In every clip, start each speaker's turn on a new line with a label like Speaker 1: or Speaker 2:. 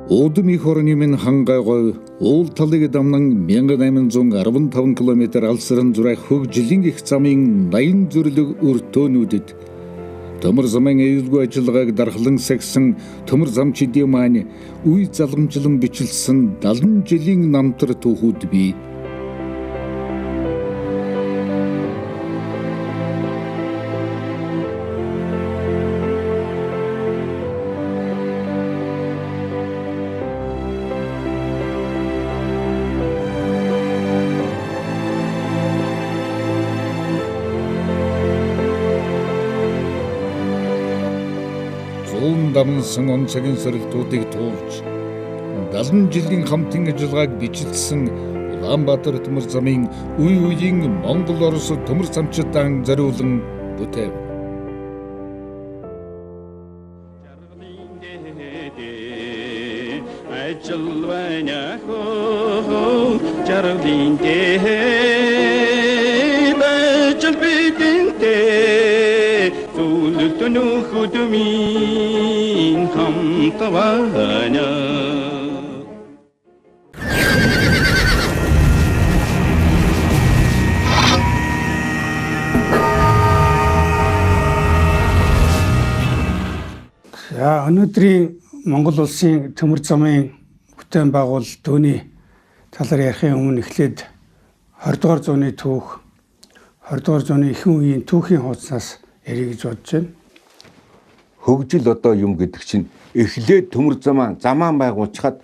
Speaker 1: Удам их орны минь хангайгой уул талыг дамнан 1815 км алсран зурах жилийн их замын 80 зүрлэг өртөөнүүдэд төмөр замын аюулгүй ажиллагааг дархлан сагсан төмөр замчидын маань үе залгамжлан бичлсэн 70 жилийн намтар түүхүүд бий. Дамнсан онцгийн сорилтуудыг туулж 70 жилийн хамтын ажиллагааг бичлсэн Улаанбаатар төмөр замын үе үеийн Монгол Орос төмөр замчидаа зориулан бүтээв.
Speaker 2: Өнөөдрийн Монгол улсын төмөр замын бүтээн байгуул түүний талаар ярихын өмнө эхлээд 20 дугаар зууны түүх, 20 дугаар зууны ихэнх үеийн түүхийн хуудаснаас ярих гэж бодож байна.
Speaker 3: Хөгжил одоо юм гэдэг чинь эхлээд төмөр замаа байгуулчихад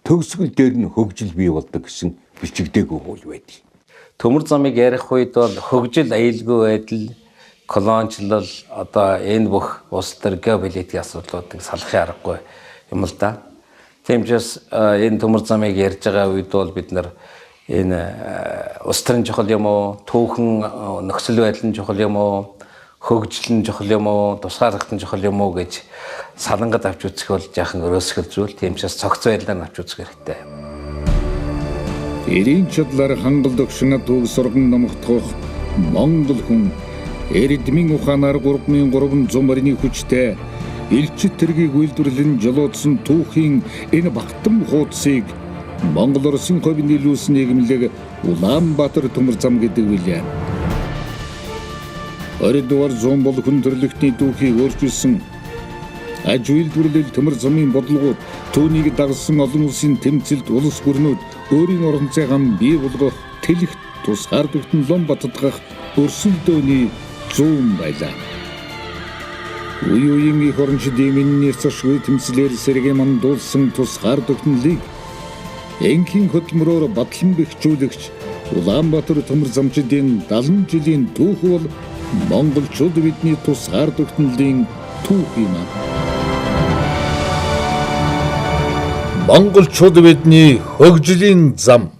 Speaker 3: төгсгөл дээр нь хөгжил бий болдог гэсэн бичигдээгүй хууль байдаг.
Speaker 4: Төмөр замыг ярих үед бол хөгжил аюулгүй байдал, колоничлол одоо энэ бүх улс төр геополитикийн асуудлуудыг салахын аргагүй юм л да. Тийм учраас энэ төмөр замыг ярьж байгаа үед бол бид нар энэ улс төрийн чухал юм уу, түүхэн нөхцөл байдал нь чухал юм уу, хөгжил нь чухал юм уу, тусгаарлалт нь чухал юм уу гэж салангад авч үзэх бол жаахан өрөөсгөл зүйл. Тийм учраас цогц байдлаар авч үзэх хэрэгтэй.
Speaker 1: Эрийн чадлаар хангал дөгшин түүх сурган номогдох Монгол хүн эрдмийн ухаанаар 3300 морины хүчтэй элчит тэргийг үйлдвэрлэн жолоодсон түүхийн энэ багтан хуудсыг Монгол Оросын хувийн нийлүүлсэн нийгэмлэг Улаанбаатар төмөр зам гэдэг билээ. 20 дугаар зуун бол хүн төрлөختний түүхийг өөрчилсөн аж үйлдвэрлэл төмөр замын бодлогууд түүнийг дагсан олон улсын тэмцэлд улс гүрнүүд өөрийн орон зайг бий болгох тэлэгт тусгаар дэгтэн лом баттгах өрсөлдөөний зүүн байлаа. Үе үеийн их орончдын минь нэрсшгүй тэмцлэр сэргээ мандуулсан тусгаар дэгтэнлийг энхийн хөдөлмөрөөр батлан бэхжүүлэгч Улаанбаатар төмөр замчидын 70 жилийн түүх бол монголчууд бидний тусгаар дэгтэнлийн түүх юм. Монголчууд бидний хөгжлийн зам.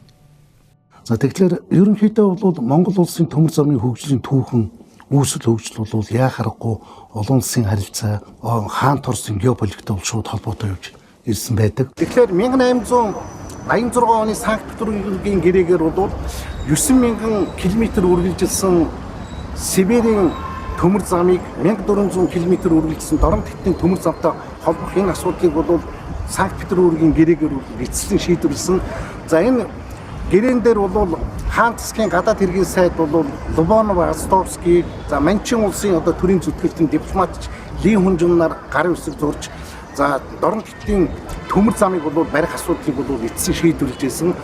Speaker 5: За тэгэхээр ерөнхийдөө бол Монгол улсын төмөр замын хөгжлийн түүхэн үүсэл хөгжил бол яах аргагүй олон улсын харилцаа хаант Оросын геополитиктэй шууд холбоотой явж ирсэн байдаг. Тэгэхээр 1886 оны Санкт-Петербургийн гэрээгээр бол 9000 км үргэлжилсэн Сибирийн төмөр замыг 1400 км үргэлжилсэн дорн тэтний төмөр замтай холбох энэ асуудлыг бол Санкт-Петербургийн гэрээгээр эцэслэн шийдвэрлсэн. За энэ гэрээн дээр бол хаан засгийн гадаад хэргийн сайд бол Лобонов, Астовский, за Манчин улсын одоо төрийн зүтгэлтийн дипломатч Ли Хүнжиннаар гарын үсэг зурж за дорн тэтний төмөр замыг бол барих асуудлыг бол эцэслэн шийдвэрлэж байсан.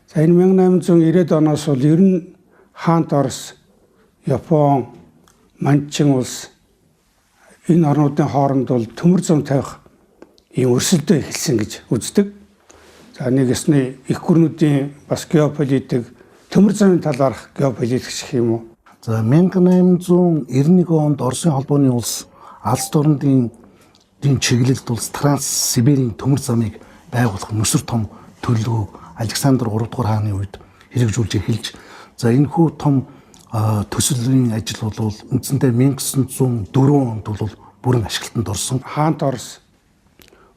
Speaker 2: За энэ 1890-ад оноос бол ер нь хаант Орос, Япон, Манчин улс энэ орнуудын хооронд бол төмөр зам тавих ийм өрсөлдөө эхэлсэн гэж үздэг. За нэг ёсны их гүрнүүдийн бас геополитик төмөр замын талаарх геополитик гэх юм уу.
Speaker 5: За 1891 онд Оросын холбооны улс Алс дорнодын чиглэлд улс Транссибирийн төмөр замыг байгуулах нүсэр том төлөвлөгөөг Александр 3 дугаар хааны үед хэрэгжүүлж эхэлж за энэ хүү том төслийн ажил бол үндсэндээ 1904 онд бол бүрэн ашиглалтанд орсон.
Speaker 2: Хаант Орос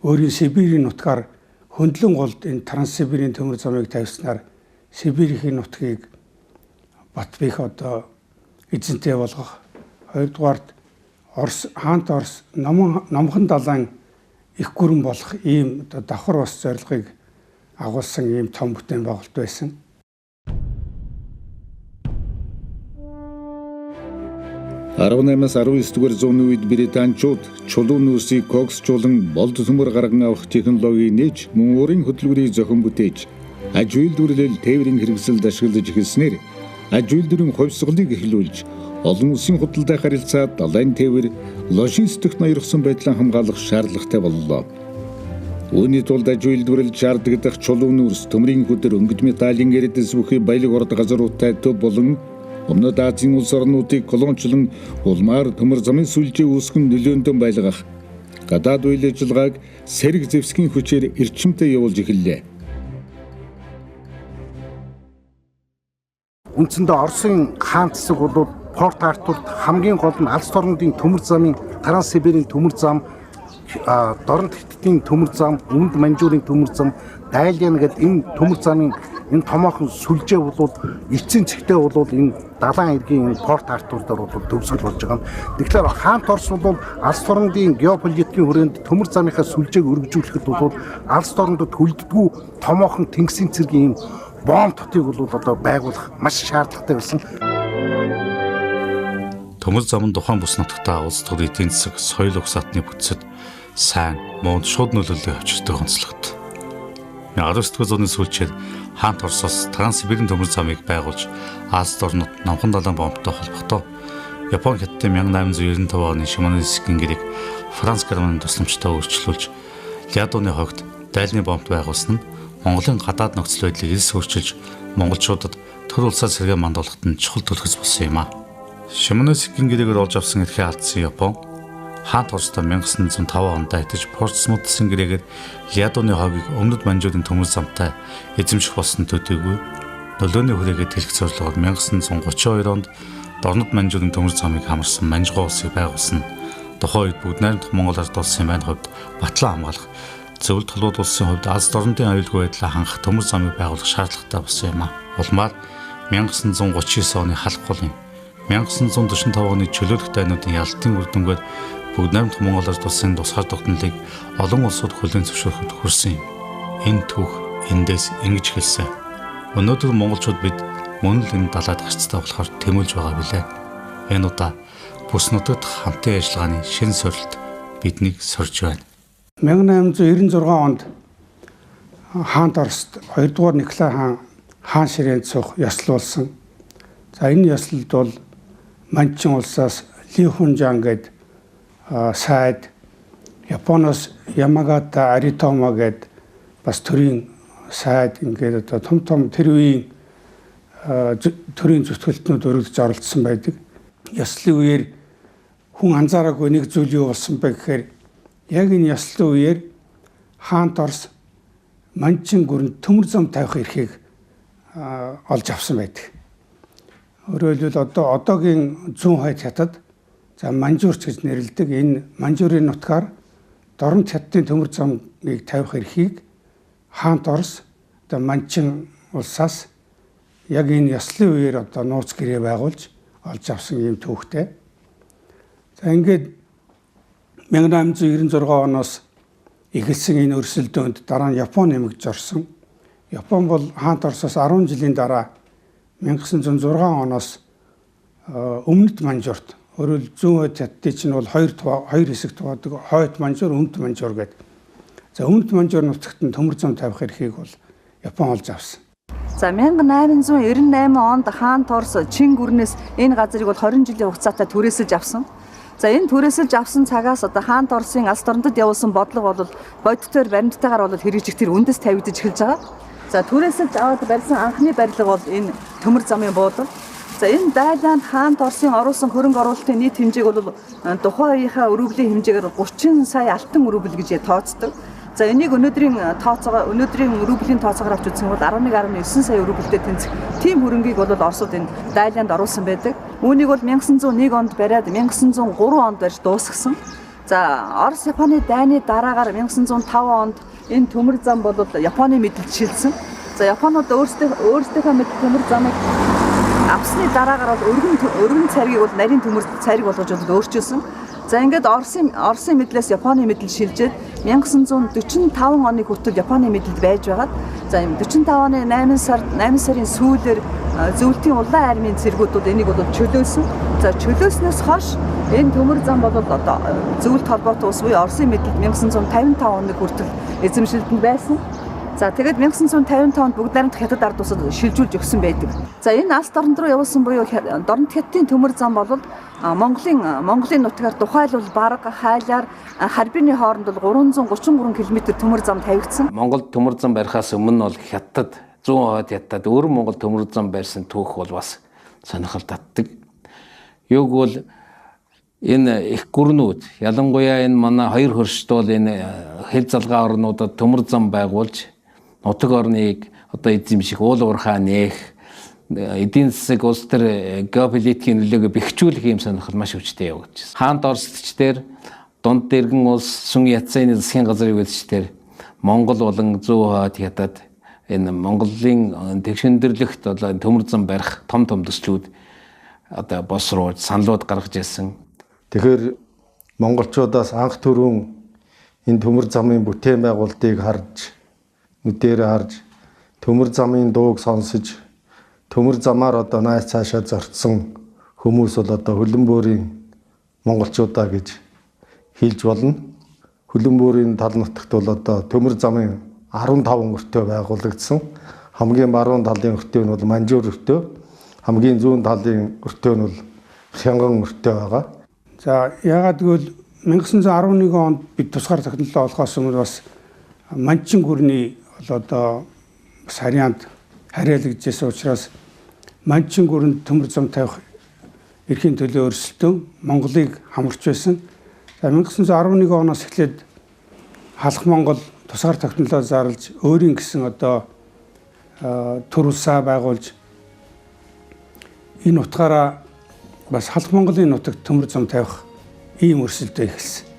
Speaker 2: өөрийн Сибирийн нутгаар хөндлөн голд энэ Транссибирийн төмөр замыг тавьснаар Сибирийн нутгийг бат бих одоо эзэнтэй болгох. Хоёрдугаарт Орос хаант Орос номхон далайн их гүрэн болох ийм одоо давхар ус зорилгыг агуулсан ийм том бүтээн байгуулалт байсан.
Speaker 1: Арванаймаас 19-р зууны үед британчууд чулуун нүрсийг коксжуулан болд төмөр гарган авах технологиг нээж мөн уурын хөдөлгөөрийг зохион бүтээж аж үйлдвэрлэл тээврийн хэрэгсэлд ашиглаж эхэлснээр аж үйлдвэрийн хувьсгалыг эхлүүлж олон улсын худалдаа харилцаа далайн тээвэр логистикт ноёрхон байдлаа хамгаалах шаардлагатай боллоо. Үүний тулд аж үйлдвэрлэлд шаардлагатай чулуун нүрс, төмрийн хөдөр, өнгөт металлын эрэдэс бүхий баялаг орд газруудтай төв болон Өмнөд Азийн улс орнуудыг колоничлон улмаар төмөр замын сүлжээ үүсгэн нөлөөндөн байлгах гадаад үйл ажиллагааг сэрэг зэвсгийн хүчээр эрчимтэй явуулж эхэллээ.
Speaker 5: Үндсэндээ Оросын хаан засаг бол Порт Артурт хамгийн гол нь алс орнуудын төмөр замын Транссибирийн төмөр зам, Дорн Тэвтийн төмөр зам, Өмнөд Манжуурын төмөр зам, Дайлиан гэдэг энэ төмөр замын энэ томоохон сүлжээ бол эцсийн цэгтээ бол энэ далайн эргийн Порт Артур дээр бол төгсгөл болж байгаа. Тэгэхээр хаан торс бол алс орнуудын геополитикийн хүрээнд төмөр замынхаа сүлжээг өргөжүүлэхэд бол алс орнуудад хүлддэггүй томоохон тэнгисийн цэргийн бомб тотыг бол одоо байгуулах маш шаардлагатай байсан.
Speaker 6: Төмөр зам нь тухайн бус нутагтаа улс төр эдийн засаг, соёл угсаатны бүтцэд сайн, муунд шууд нөлөөлөл авчирдаг онцлогт. 19-р зууны сүүлчээр хаан торсоос Транссибирийн төмөр замыг байгуулж Азид орнууд намхан далайн бомбтой холбохдоо Япон хятадын 1895 оны Шимоносекийн гэрээг Франц Германы тусламжтай өөрчлүүлж Лядууны хогт дайлны бомбт байгуулсан нь Монголын гадаад нөхцөл байдлыг элс өөрчилж монголчуудад төр улсаа сэргээ мандуулахад нь чухал төлөвлөс болсон юм а. Шимоносекийн гэрээгээр олж авсан эрхээ алдсан Япон хаан торстой 1905 онд айтаж Портсмутсын гэрээгээр Лядууны хогийг Өмнөд Манжуурын төмөр замтай эзэмших болсон төдийгүй нөлөөний хүрээгээ тэлэх зорилгоор 1932 онд Дорнод Манжуурын төмөр замыг хамарсан Манжгоо улсыг байгуулсан. Тухайн үед бүгд найрамдах Монгол ард улсын байна хувьд батлан хамгаалах, зөвлөлт толгойд улсын хувьд Азид орнуудын аюулгүй байдлаа хангах төмөр замыг байгуулах шаардлагатай болсон юм а. Улмаар 1939 оны халах голын 1945 оны чөлөөлөх дайнуудын ялтын үр дүнгээр бүгд найрамдах Монгол ард улсын тусгаар тогтнолыг олон улсууд хүлээн зөвшөөрөхөд хүрсэн юм. Энэ түүх эндээс ингэж хэлсэн. Өнөөдөр монголчууд бид мөн л энэ далайд гарцтай болохоор тэмүүлж байгаа билээ. Энэ удаа бүс нутагт хамтын ажиллагааны шинэ сорилт биднийг сорж байна.
Speaker 2: 1896 онд хаан торст 2 дугаар Николай хаан ширээнд суух ёслуулсан. За энэ ёслолд бол Манчин улсаас Ли Хунжан гээд сайд, Японоос Ямагата Аритома гээд бас төрийн сайд ингээд одоо том тэр үеийн төрийн зүтгэлтнүүд өргөж оролцсон байдаг. Ёслолын үеэр хүн анзаараагүй нэг зүйл юу болсон бэ гэхээр яг энэ ёслолын үеэр хаан торс Манчин гүрэнд төмөр зам тавих эрхийг олж авсан байдаг. Өөрөөр хэлбэл одоогийн зүүн хойд хятад за Манжуурч гэж нэрлэдэг энэ Манжуурын нутгаар Дорн хятадын төмөр замыг тавих эрхийг хаан торс одоо Манчин улсаас яг энэ ёслолын үеэр одоо нууц гэрээ байгуулж олж авсан юм түүхтэй. За ингээд 1896 оноос эхэлсэн энэ өрсөлдөөнд дараа нь Япон нэмэгдэж орсон. Япон бол хаан торсоос 10 жилийн дараа 1906 оноос Өмнөд Манжуурт өөрөөр зүүн хойд хятадын чинь бол хоёр хэсэгт байдаг. Хойд Манжуур, Өмнөд Манжуур гэдэг. За Өмнөд Манжуур нутагт нь төмөр зам тавих эрхийг бол Япон олж авсан.
Speaker 7: За 1898 онд хаан торс Чин гүрнээс энэ газрыг бол 20 жилийн хугацаатай түрээсэлж авсан. За энэ түрээсэлж авсан цагаас одоо хаан торсын алс орнод явуулсан бодлого бол бодитоор баримттайгаар бол хэрэгжих тэр үндэс тавигдаж эхэлж байгаа. За түрээсэлж аваад барьсан анхны барилга бол энэ төмөр замын буудал. За энэ Дайланд хаан торсын оруулсан хөрөнгө оруулалтын нийт хэмжээг бол тухайн үеийнхээ өрөвлийн хэмжээгээр 30 сая алтан өрөвл гэж тооцдог. За энийг өнөөдрийн өрөвлийн тооцоогоор авч үзэх юм бол 11.9 сая өрөвлөлтэй тэнцэх тийм хөрөнгийг бол Оросууд энэ Дайланд оруулсан байдаг. Үүнийг бол 1901 онд бариад 1903 онд барьж дуусгасан. За Орос Японы дайны дараагаар 1905 онд энэ төмөр зам бол Японы мэдэлд шилжсэн. За Японууд өөрсдийнхөө мэддэг төмөр замыг авсны дараагаар бол өргөн царгийг бол нарийн төмөр цариг болгож өөрчилсөн. За ингээд Оросын мэдлээс Японы мэдл шилжээд 1945 оны хүртэл Японы мэдэлд байж байгаад за 45 оны 8 сарын сүүлээр зөвлөлтийн улаан армийн цэргүүдүүд энийг бол чөлөөсөн. За чөлөөснөөс хойш энэ төмөр зам бол одоо зөвлөлт холбоотой улс буюу Оросын мэдэлд 1955 оны хүртэл эзэмшилтэнд байсан. За тэгээд 1955 онд бүгд найрамдах хятад ард улсад шилжүүлж өгсөн байдаг. За энэ алс дорнд руу явуулсан буюу дорнод хятадын төмөр зам бол Монголын нутгаар тухайлбал бараг хайлаар харбины хооронд бол 333 км төмөр зам тавигдсан.
Speaker 4: Монгол төмөр зам барихаас өмнө бол хятад 100% хятад өөр Монгол төмөр зам барьсан түүх бол бас сонирхол татдаг. Юуг бол энэ их гүрнүүд ялангуяа энэ манай хоёр хөршд бол энэ хэл залгаа орнуудад төмөр зам байгуулж нутаг орныг одоо эзэмших уул уурхай нээх эдийн засаг улс төр геополитикийн нөлөөгөө бэхжүүлэх юм сонирхол маш өвчтэй явагдаж байна. Хаант Оросчдэр дунд дэргэн улс сүн ятсаны засгийн газрын үйлчдэр Монгол болон 100% хятад энэ Монголын тэгшиндэрлэгт одоо төмөр зам барих том төслүүд одоо босрууж саналууд гаргаж ирсэн.
Speaker 8: Тэгэхээр монголчуудаас анх түрүүн энэ төмөр замын бүтээн байгуулалтыг харж нүдээр харж төмөр замын дууг сонсож төмөр замаар одоо найз цаашаа зорцсон хүмүүс бол одоо хөлбөмбөрийн монголчуудаа гэж хэлж болно. Хөлбөмбөрийн тал нутагт бол одоо төмөр замын 15 өртөө байгуулагдсан. Хамгийн баруун талын өртөө нь бол Манжуур өртөө, хамгийн зүүн талын өртөө нь бол Хянган өртөө байгаа.
Speaker 2: За яагаад гэвэл 1911 онд бид тусгаар технологи олохоос өмнө бас манчин гүрний бол одоо сарьяанд хариалагдчихсан учраас манчин гүрэнд төмөр зам тавих эрхийн төлөө өрсөлдөөн Монголыг хамарч байсан. За 1911 оноос эхлээд халах Монгол тусгаар технологи зарлж өөрийн гэсэн одоо төр улсаа байгуулж энэ утгаараа бас халах Монголын нутагт төмөр зам тавих ийм өрсөлдөө эхэлсэн.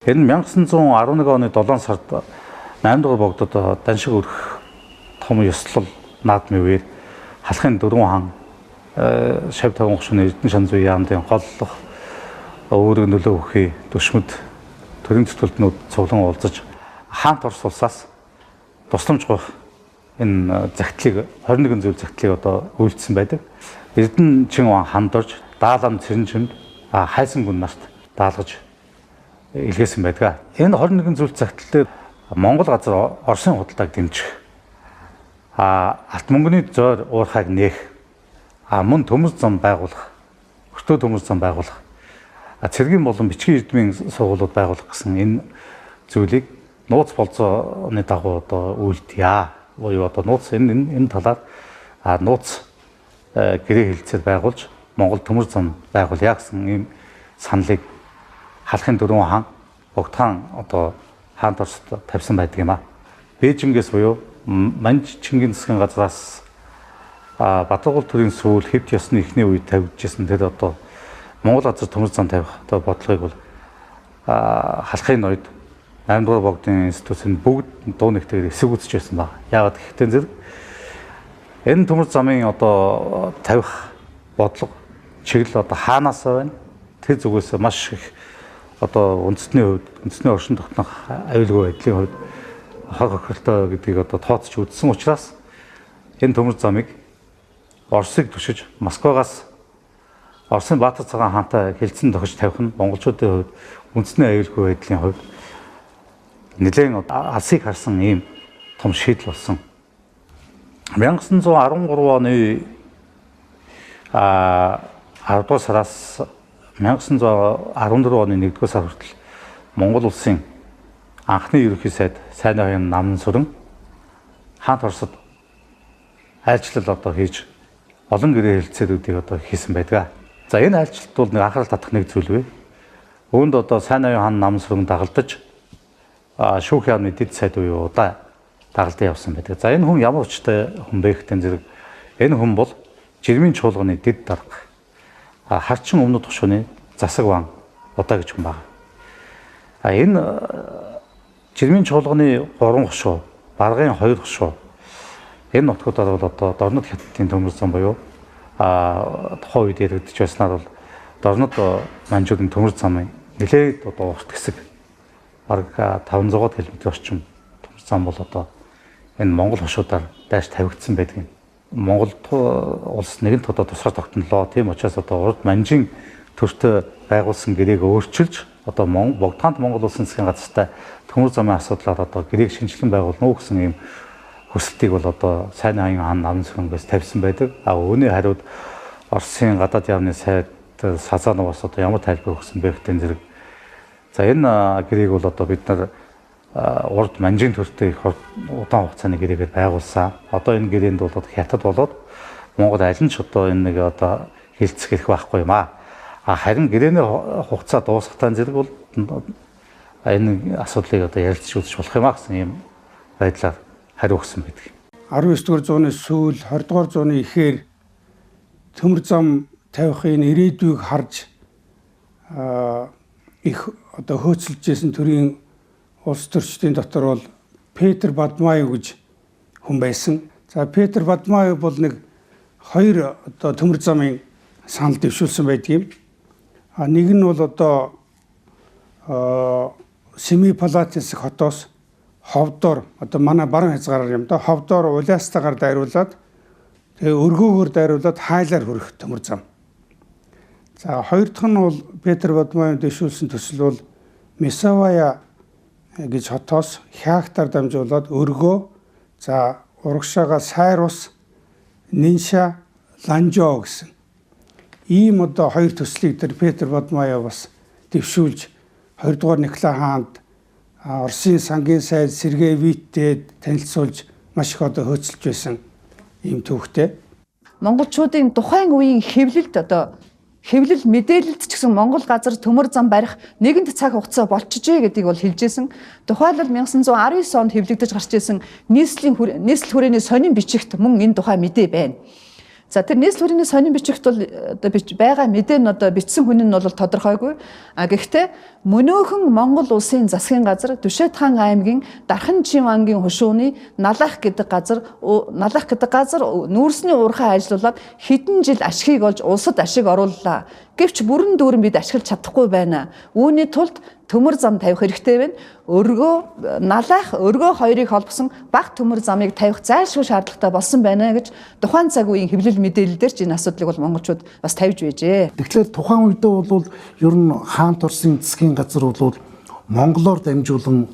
Speaker 6: Энэ 1911 оны 7 сард 8 дугаар богдод даншиг өрх том ёслол наадмын үеэр халахын 4 хан шав таван гушууны Эрдэнэ шан зүй яамдын голлох өөрөг нөлөө өгөхий төшмөд төрийн зүтгэлтнүүд цуглан уулзаж хаант Орос улсаас тусламж гуйх энэ загтлыг 21 зүйл загтлыг одоо үйлдсэн байдаг. Эрдэнэ чин хамдорж даалам цэрэнчэнд хайсан гүн нарт даалгаж илгээсэн байдаг. Энэ 21 зүйл загтал дээр Монгол газар Оросын худалдааг дэмжих, алт мөнгөний зойр уурхайг нээх, мөн төмөр зам байгуулах, өртөө төмөр зам байгуулах, цэргийн болон бичгийн эрдмийн сургуулиуд байгуулах гэсэн энэ зүйлийг нууц болцооны дагуу одоо үйлдъя. Буюу одоо нууц энэ талаар нууц гэрээ хэлцээр байгуулж Монгол төмөр зам байгуулъя гэсэн ийм саналыг халахын 4 хаан Богдхан одоо хаант Оросд тавьсан байдаг юм а. Бээжингээс буюу Манж Чингин засгийн газраас Батгол төрийн сүүл хэвт ёсны эхний үед тавьжсэн тэр одоо Монгол газар төмөр зам тавих одоо бодлогыг бол халахын үед 8 дугаар богдын институцийн бүгд дуу нэгтгэр эсэг үзэж байсан баг. Яагаад гэвэл зэрэг энэ төмөр замын одоо тавих бодлого чиглэл одоо хаанаас байна? Тэр зүгээс маш их одоо үндэсний оршин тогтнох аюулгүй байдлын хувьд хог хохиролтой гэдгийг одоо тооцож үзсэн учраас энэ төмөр замыг Оросыг түшиж Москвагаас Оросын Баатар цагаан хаантай хэлцэн тохиж тавих нь монголчуудын хувьд үндэсний аюулгүй байдлын хувьд нэлээд алсыг харсан ийм том шийдэл болсон. 1913 оны 10 дугаар сараас 1914 оны 1-р сар хүртэл Монгол улсын анхны ерөнхий сайд Сайн хайн намын сүрэн хаант Оросд айлчлал одоо хийж олон гэрээ хэлцээрүүдийг одоо хийсэн байдаг. За энэ айлчлалт бол нэг анхаарал татах нэг зүйл вэ. Үүнд одоо сайн аюун хаан намсрын дагалдаж шүүх яамны дэд сайд буюу удаа дагалдан явсан байдаг. За энэ хүн ямар учиртай хүн бэ гэхтэн зэрэг энэ хүн бол жирмийн чуулганы дэд дарга. Харчин өмнөд хушууны засаг ван удаа гэж хүн байна. Энэ жирмийн чуулганы 3 хушуу, баргын 2 хушуу энэ нутгуудаар бол одоо дорнод хятадын төмөр зам буюу тухайн үед яригдж байснаар бол дорнод манжуудын төмөр замын нэлээд одоо урт хэсэг бараг 500 км орчим төмөр зам бол одоо энэ Монгол хушуудаар дайш тавигдсан байдаг юм. Монгол улс нэгэнт одоо тусгаар тогтнолоо. Тийм учраас одоо урд манжийн төртөө байгуулсан гэрээг өөрчилж одоо богдхаант Монгол улсын засгийн газартай төмөр замын асуудлаар одоо гэрээг шинжилэн байгуулна уу гэсэн ийм хүсэлтийг бол одоо сайн аюун хаан намын сүрнгээс тавьсан байдаг. Үүний хариуд Оросын гадаад яамны сайд Сазановоос одоо ямар тайлбар өгсөн бэ гэдэг зэрэг. За энэ гэрээг бол одоо бид нар урд манжийн төртөө их удаан хугацааны гэрээгээр байгуулсан. Одоо энэ гэрээнд бол хятад болоод Монгол аль нь ч одоо энэ нэг одоо хилцэх хэрэг байхгүй юм аа. Харин гэрээний хугацаа дуусахтаа зэрэг бол энэ асуудлыг одоо ярилцж үзэж болох юм аа гэсэн ийм байдлаар хариу өгсөн байдаг.
Speaker 2: 19-р зууны сүүл 20-р зууны эхээр төмөр зам тавихын ирээдүйг харж их одоо хөөцөлж байсан төрийн улс төрчдийн дотор бол Петр Бадмаев гэж хүн байсан. За Петр Бадмаев бол нэг 2 одоо төмөр замын санал дэвшүүлсэн байдаг юм. Нэг нь бол одоо Семипалатис хотоос ховдоор одоо манай баруун хязгаараар юм да ховдоор улаастайгаар дайруулад тэгээ өргөөгөөр дайруулад хайлаар хүрэх төмөр зам. За хоёр дахь нь бол Петр Бадмаев дэвшүүлсэн төсөл бол Месавая гэж хотоос хяактаар дамжуулаад өргөө за урагшаага сайр ус Нинша Ланжоо гэсэн ийм одоо 2 төслийг тэр Петр Бадмаев бас дэвшүүлж 2 дугаар Николай хаанд Оросын сангийн сайд Сергей Виттэд танилцуулж маш их одоо хөөцөлж байсан ийм төвхтэй.
Speaker 7: Монголчуудын тухайн үеийн хэвлэл мэдээлэлд ч гэсэн Монгол газар төмөр зам барих нэгэнт цаг хугацаа болчихжээ гэдгийг бол хэлжсэн. Тухайлбал 1919 онд хэвлэгдэж гарч ирсэн нийслэл хүрээний сонин бичигт мөн энэ тухай мэдээ байна. За тэр нийслэл хүрээний сонин бичигт бол одоо байгаа мэдээ нь одоо бичсэн хүн нь бол тодорхойгүй. Гэхдээ мөнөөхөн Монгол улсын засгийн газар Дүшэт хаан аймгийн Дархан-Чин ангийн хушууны налах гэдэг газар нүүрсний уурхай ажиллуулад хэдэн жил ашгийг олж улсад ашиг орууллаа. Гэвч бүрэн дүүрэн бид ашиглаж чадахгүй байна. Үүний тулд төмөр зам тавих хэрэгтэй байна. Өргөө хоёрыг холбосон баг төмөр замыг тавих зайлшгүй шаардлагатай болсон байна гэж тухайн цаг үеийн хэвлэл мэдээлэлдэр ч энэ асуудлыг бол монголчууд бас тавьж байжээ.
Speaker 5: Тэгэхээр тухайн үедээ бол ер нь хаант Оросын засгийн газар бол монголоор дамжуулан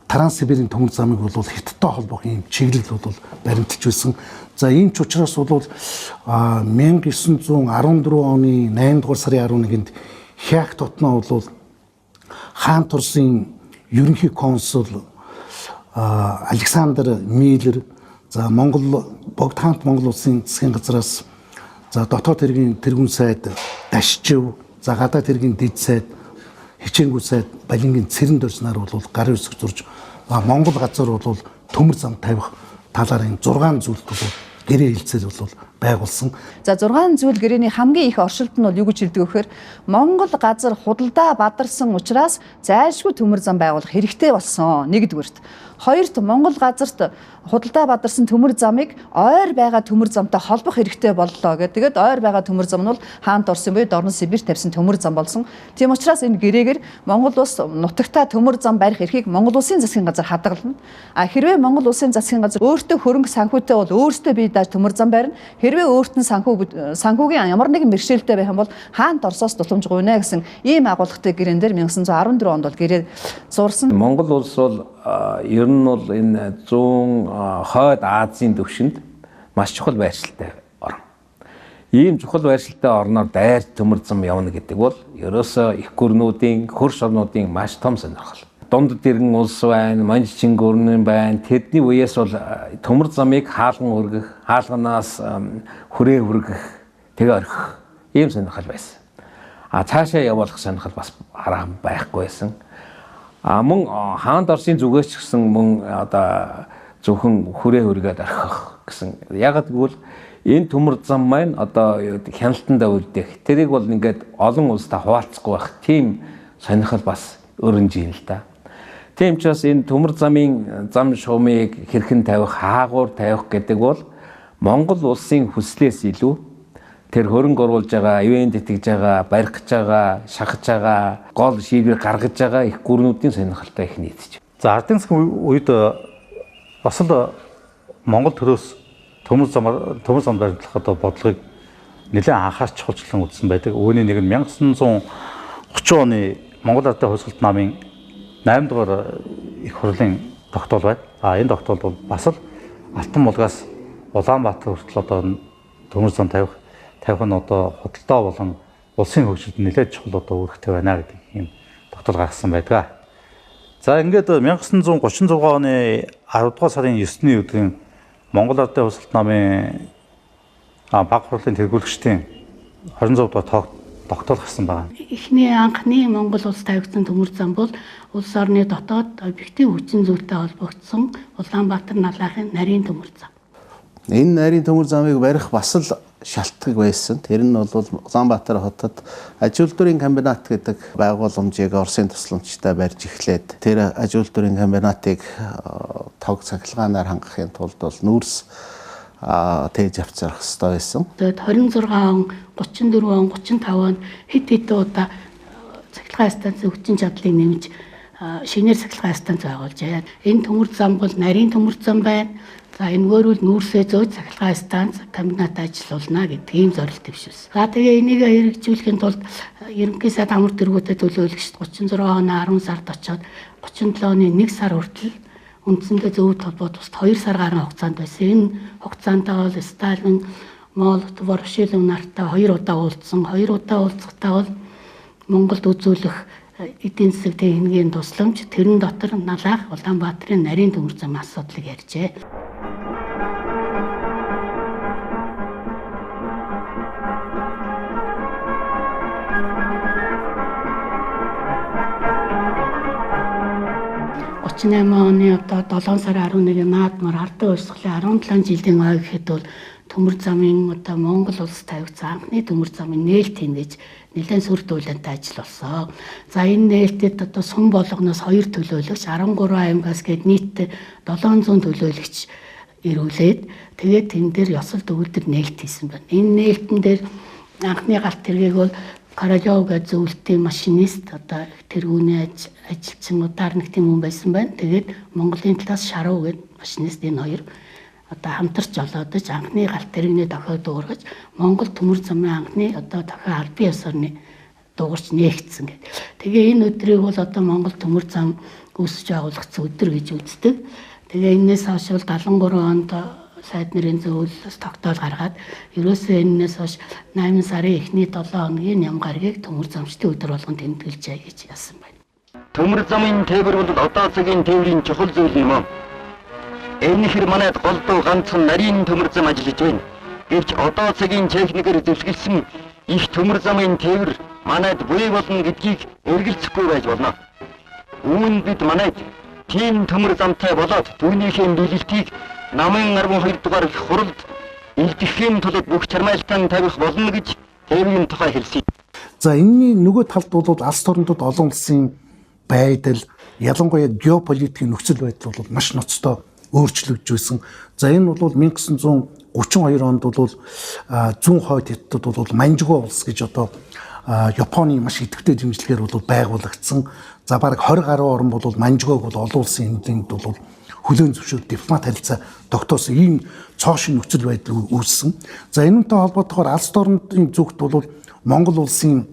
Speaker 5: Транссибирийн төмөр замыг бол хятадтай холбох юм чиглэл бол баримталж байсан. За ийм ч учраас бол 1914 оны 8 дугаар сарын 11-нд Хяак дотноо бол хаант Оросын ерөнхий консул Александр Миллер за богдхаант Монгол улсын засгийн газраас за дотоод хэргийн тэргүүн сайд Дашчив за гадаад хэргийн дэд сайд хичээнгүү сайд Балингийн цэрэн дөрснаар бол гарын үсэг зурж Монгол газар бол төмөр зам тавих талаар энэ 6 зүйлд бол гэрээ хэлцэл бол байгуулсан. За 6 зүйл гэрээний хамгийн их оршилт нь бол юу гэж хэлдэг вэхээр Монгол газар худалдаа бадарсан учраас зайлшгүй төмөр зам байгуулах хэрэгтэй болсон. Нэгдүгээрт. Хоёрт Монгол газарт худалдаа бадарсан төмөр замыг ойр байгаа төмөр замтай холбох хэрэгтэй боллоо гэдэг. Тэгээд ойр байгаа төмөр зам нь бол хаант Оросын буюу Дорно Сибирь тавьсан төмөр зам болсон. Тийм учраас энэ гэрээгээр Монгол улс нутагтаа төмөр зам барих эрхийг Монгол улсын засгийн газар хадгална. Хэрвээ Монгол улсын засгийн газар өөртөө хөрөнгө санхүүтэй бол өөртөө бие дааж төмөр зам барина. Хэрвээ өөрт нь санхүүгийн ямар нэгэн бэрхшээлтэй байх юм бол хаант Оросоос тусламжгүй нэ гэсэн ийм агуулгатай гэрээн дээр 1914 онд бол гэрээ зурсан.
Speaker 4: Монгол улс бол ер нь бол энэ зүүн хойд Азийн төвшөнд маш чухал байршилтай орн. Ийм чухал байршилтай орноор дайр төмөр зам явна гэдэг бол ерөөсөө их гүрнүүдийн хөрш орнуудын маш том сонирхол. Дунд дэргэн улс байна, Манжчин гүрнэн байна. Тэдний үеэс бол төмөр замыг хаалган өргөх, хаалганаас хүрээ хүргэх, тэгээ орхих ийм сонирхол байсан. цаашаа явуулах сонирхол бас хараа байхгүй байсан. Мөн хаанд Оросын зүгээс ч гэсэн мөн одоо зөвхөн хүрээ хүргээд орхих гэсэн. Яг гэвэл энэ төмөр зам маань одоо хяналтандаа үлдээх. Тэрийг бол ингээд олон улстай хуваалцахгүй байх. Тийм сонирхол бас өрнжийн л да. Тийм ч бас энэ төмөр замын зам шуумыг хэрхэн тавих, хаагуур тавих гэдэг бол Монгол улсын хүслээс илүү тэр хөрөнгө оруулж байгаа, ивент итгэж байгаа, барих гэж байгаа, шахаж байгаа, гол шийдвэр гаргаж байгаа их гүрнүүдийн сонирхолтой их нийтж.
Speaker 6: За ардын засгийн үед бас л Монгол төрөөс төмөр зам баримтлах одоо бодлогыг нэлээд анхаарч чухалчлан үзсэн байдаг. Үүний нэг нь 1930 оны Монгол Ардын хувьсгалт намын 8 дугаар их хурлын тогтоол байна. Энэ тогтоол бол бас л Алтан мулгаас Улаанбаатар хүртэл одоо төмөр зам тавих нь одоо худалдаа болон улсын хөгжилд нэлээд чухал одоо үүрэгтэй байна гэдэг ийм тогтоол гаргасан байдаг. За ингээд 1936 оны 10 дугаар сарын 9-ний өдрийн Монгол Ардын хувьсгалт намын баг хурлын тэргүүлэгчдийн 26 дугаар тогтоол гарсан байна.
Speaker 9: Эхний анхны Монгол улс тавигдсан төмөр зам бол улс орны дотоод объектив хүчин зүйлтэй холбогдсон Улаанбаатар налаахын нарийн төмөр зам.
Speaker 10: Энэ нарийн төмөр замыг барих бас л шалтгаан байсан. Тэр нь бол Улаанбаатар хотод аж үйлдвэрийн комбинат гэдэг байгууламжийг Оросын тусламжтай барьж эхлээд тэр аж үйлдвэрийн комбинатыг тог цахилгаанаар хангахын тулд бол нүүрс тээж авчрах хэрэгтэй байсан.
Speaker 9: Тэгээд 26 он, 34 он, 35 он хэд удаа цахилгаан станцын хүчин чадлыг нэмж шинээр цахилгаан станц байгуулжээ. Энэ төмөр зам бол нарийн төмөр зам байна. За энэгээр бол нүүрсээ зөөж цахилгаан станц комбинат ажиллуулна гэдэг ийм зорилт дэвшүүлсэн. За тэгээ энийг хэрэгжүүлэхийн тулд ерөнхий сайд амар тэргүүтэй төлөөлөгчд 36 оны 10 сард очоод 37 оны 1 сар хүртэл үндсэндээ зөв толгойд тус 2 сар гаруй хугацаанд байсан. Энэ хугацаанд бол Сталин, Молотов, Ворошилов нартай 2 удаа уулзсан. 2 удаа уулзахдаа бол Монголд үзүүлэх эдийн засаг техникийн тусламж тэрэн дотор налаах Улаанбаатарын нарийн төмөр замын асуудлыг ярьжээ. оны одоо 7 сарын 11-ний наадмаар ардын хувьсгалын 17 жилийн ой гэхэд бол төмөр замын одоо Монгол улс тавигдсан анхны төмөр замын нээлт хийн гэж нэлээд сүр дүүлэнтэй ажил болсон. За энэ нээлтэд одоо сум болгоноос 2 төлөөлөгч 13 аймгаас гээд нийтдээ 700 төлөөлөгч ирүүлээд тэгээд тэн дээр ёсол төгөлдөр нээлт хийсэн байна. Энэ нээлтэн дээр анхны галт тэргийг бол Каражов гэж зөвлөлтийн машинист одоо тэргүүний ажилчин удаар нэг тийм хүн байсан байна. Тэгээд Монголын талаас Шаруу гэж машинист энэ хоёр одоо хамтарч олоодож анхны галт тэрэгний дохиод дуургаж Монгол төмөр замын анхны одоо дохио албан ёсорны дуурч нээгдсэн гэдэг. Тэгээ энэ өдрийг бол одоо Монгол төмөр зам үүсэж байгуулагдсан өдөр гэж үздэг. Тэгээ энэс хойш бол 73 онд сайд нарын зөвлөлөөс тогтоол гаргаад ерөөсөө энэс хойш 8 сарын эхний 7 хоногийн ням гарагийг төмөр замчдын өдөр болгон тэмдэглэжээ гэж яасан байна.
Speaker 11: Төмөр замын тээвэр бол одоо цагийн тээврийн чухал зүйл юм. Энэ хэр манайд голдуу ганцхан нарийн төмөр зам ажиллаж байна. Гэвч одоо цагийн техникээр зөвлөсөн их төмөр замын тээвэр манайд буй болно гэдгийг эргэлзэхгүй байж болно. Үүнд бид манайд тийм төмөр замтай болоод түүнийхээ биелэлтийг намын 12 дугаар их хуралд илтгэхийн тулд бүх чармайлтан тавих болно гэж тээврийн тухай хэлсэн.
Speaker 5: За энэний нөгөө талд бол алс орнуудад олон улсын байдал, ялангуяа геополитикийн нөхцөл байдал бол маш ноцтой өөрчлөгдөж байсан. За энэ бол 1932 онд бол зүүн хойд хятадд бол Манжгоо улс гэж одоо Японы маш идэвхтэй дэмжлэгээр бол байгуулагдсан. За бараг 20 гаруй орн бол Манжгоог бол олон улсын хэмжээнд бол хүлээн зөвшөөрөл дипломат харилцаа тогтоосон ийм цоошин нөхцөл байдал үүссэн. За энэтэй холбоотойгоор алс орнуудын зүгт бол Монгол улсын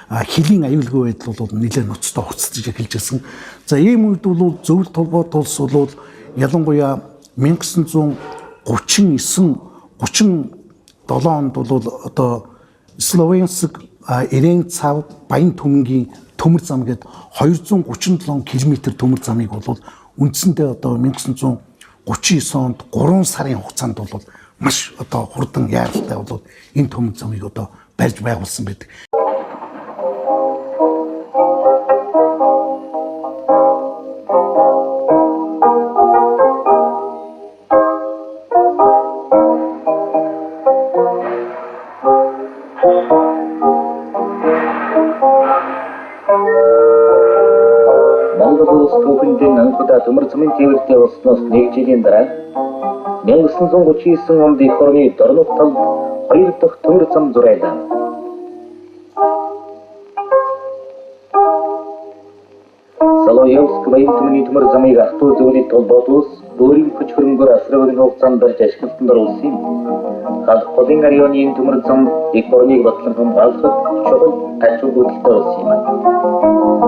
Speaker 5: хилийн аюулгүй байдал бол нэлээд ноцтой хуцалж эхэлж ирсэн. За ийм үед бол зөвлөлт толгойд улс бол ялангуяа 1939-37 онд бол одоо Словенск Ирэн цав Баян төмөнгийн төмөр зам гээд 237 км төмөр замыг бол үндсэндээ одоо 1939 онд 3 сарын хугацаанд бол маш одоо хурдан яаралтай бол энэ төмөр замыг одоо барьж байгуулсан байдаг.
Speaker 12: замын тээвэртэй болсноос 1 жилийн дараа 1939 онд эх орны Дорнов талд 2 дахь төмөр зам зурайлаа. Солоёвск баян түмний төмөр замыг автуу зөвлөлт толботоос өөрийн хүч хөрөнгөөр асрын хугацаанд барьж ашиглалтанд оруулсан юм. Халх голын районы энэ төмөр зам эх орныг батлан хамгаалахад чухал ач холбогдолтой болсон юм.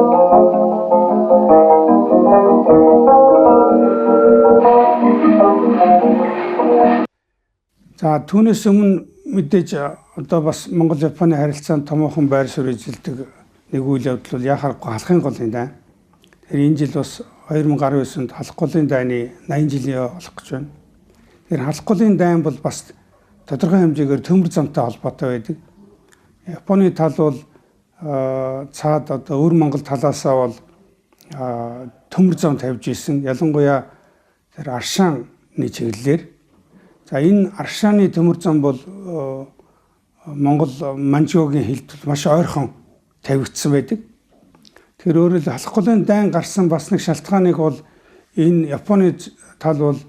Speaker 2: За түүнээс өмнө мэдээж одоо бас Монгол Японы харилцаанд томоохон байр суурь эзэлдэг нэг үйл явдал бол яхахгүй халахын голын дайн. Тэр энэ жил бас 2019 онд халах голын дайны 80 жилийн болох гэж байна. Тэр халах голын дайн бол бас тодорхой хэмжээгээр төмөр замтай холбоотой байдаг. Японы тал бол цаад одоо өвөр Монгол талаасаа бол төмөр зам тавьж исэн. Ялангуяа тэр Аршааны чиглэлээр. За энэ Аршааны төмөр зам бол Монгол Манжуугийн хэлд маш ойрхон тавигдсан байдаг. Тэгэхээр өөрөөр хэлбэл халах голын дайн гарсан бас нэг шалтгааныг бол энэ Японы тал бол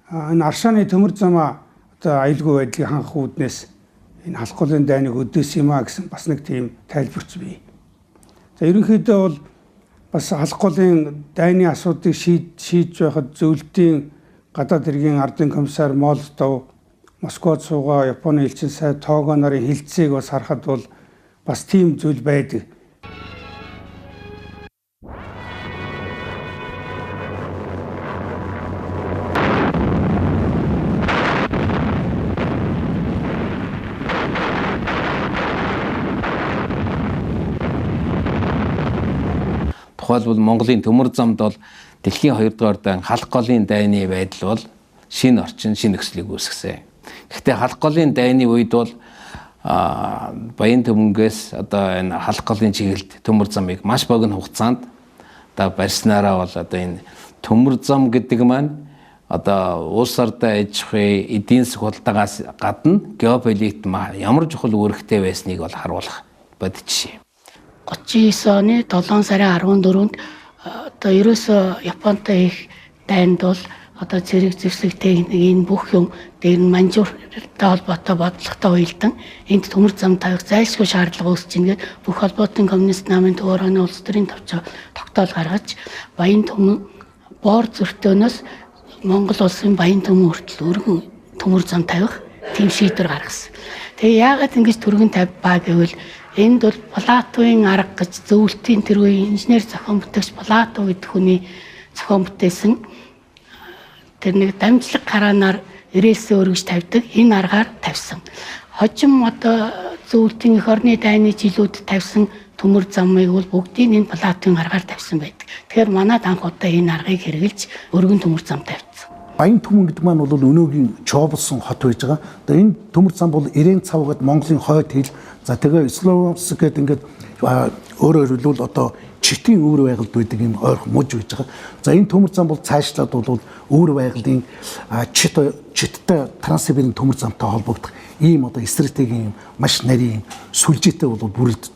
Speaker 2: энэ Аршааны төмөр замаа одоо аюулгүй байдлыг хангах үүднээс энэ халах голын дайныг өдөөс юм а гэсэн бас нэг тийм тайлбарч бий. За ерөнхийдөө бол бас халах голын дайны асуудыг шийдэж байхад зөвлөлтийн гадаад хэргийн ардын комиссар Молдов, Москвад суугаа Японы элчин сайд Того нарын хилцээг бас харахад бол бас тийм зүйл байдаг.
Speaker 4: Тухайлбал Монголын төмөр замд бол дэлхийн 2 дугаар дан халах голын дайны байдал бол шинэ орчин, шинэ нөхцөлийг үүсгэсэн. Гэхдээ халах голын дайны үед бол баян төмөнгөөс одоо энэ халах голын чиглэлд төмөр замыг маш богино хугацаанд одоо барьснараа бол одоо энэ төмөр зам гэдэг маань одоо улс ордоо аж ахуй, эдийн засаг худалдаагаас гадна геополитикт ямар чухал үүрэгтэй байсныг бол харуулах бодчих.
Speaker 9: 39 оны 7 сарын 14-нд одоо ерөөсөө Японтой их дайнд бол одоо зэрэг зэвсэг техникийн бүх юм дээр нь Манжууртай холбоотой бодлоготой уялдан энд төмөр зам тавих зайлшгүй шаардлага үүсэж ингээд бүх холбоотын коммунист намын төвөрөний улс төрийн тогтоол гаргаж баян төмөн боор зөртөөнөөс Монгол улсын баян төмөн хүртэл өргөн төмөр зам тавих тийм шийдвэр гаргасан. Тэгээ яагаад ингэж түргэн тавьбаа гэвэл энд бол Платоны арга гэж зөвлөлтийн тэр үеийн инженер зохион бүтээгч Плато гэдэг хүний зохион бүтээсэн тэр нэг дамжлаг хараанаар ирээсээ өргөж тавьдаг энэ аргаар тавьсан. Хожим одоо зөвлөлтийн эх орны дайны жилүүд тавьсан төмөр замыг бол бүгдийг энэ Платоны аргаар тавьсан байдаг. Тэгэхээр манайд анх удаа энэ аргыг хэрэгжилж өргөн төмөр зам тавьсан.
Speaker 5: Баян төмөн гэдэг маань бол өнөөгийн Чоблсон хот байж байгаа. Одоо энэ төмөр зам бол Ирээн цав гэдэг Монголын хойд хил. За тэгээ Словенск гэдэг ингээд өөрөөр хэлбэл одоо читийн өвөр байгальд байдаг юм ойрхон муж байж байгаа. За энэ төмөр зам бол цаашлаад бол өвөр байгальдын читтэй транссибирийн төмөр замтай холбогдох ийм одоо стратегийн маш нарийн сүлжээтэй бол бүрэлд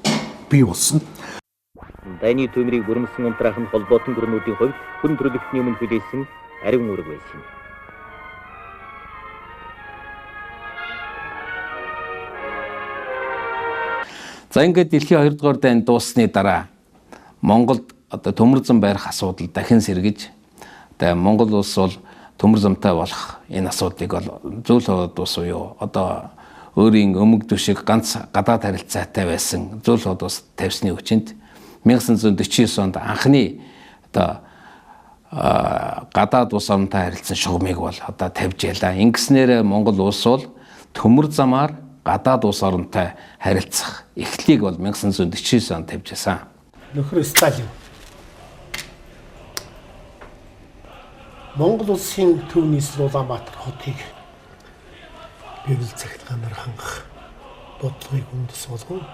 Speaker 5: бий болсон.
Speaker 12: Дайны төмрийг бүрмсэн унтраах нь холбоотон гүрнүүдийн хувьд хүн төрөлхтний өмнө хүлээсэн ариун үүрэг байсан.
Speaker 4: За ингээд дэлхийн 2 дугаар дайны дууссаны дараа Монголд одоо төмөр зам барих асуудал дахин сэргэж одоо Монгол улс бол төмөр замтай болох энэ асуудлыг бол зөвл хойд улс буюу одоо өөрийн өмг төшиг ганц гадаад харилцаатай байсан зөвл хойд улс тавьсны хүчинд 1949 онд анхны одоо гадаад улс орнтой харилцсан шугамыг бол одоо тавьж ялаа. Ингэснээр Монгол улс бол төмөр замаар гадаад улс оронтой харилцах эхлэлийг бол 1949 онд тавьж ясан.
Speaker 5: Нөхөр Сталин Монгол улсын төвнийс Улаанбаатар хотыг бэвэл цагтгаанаар хангах бодлогыг үндэс болгон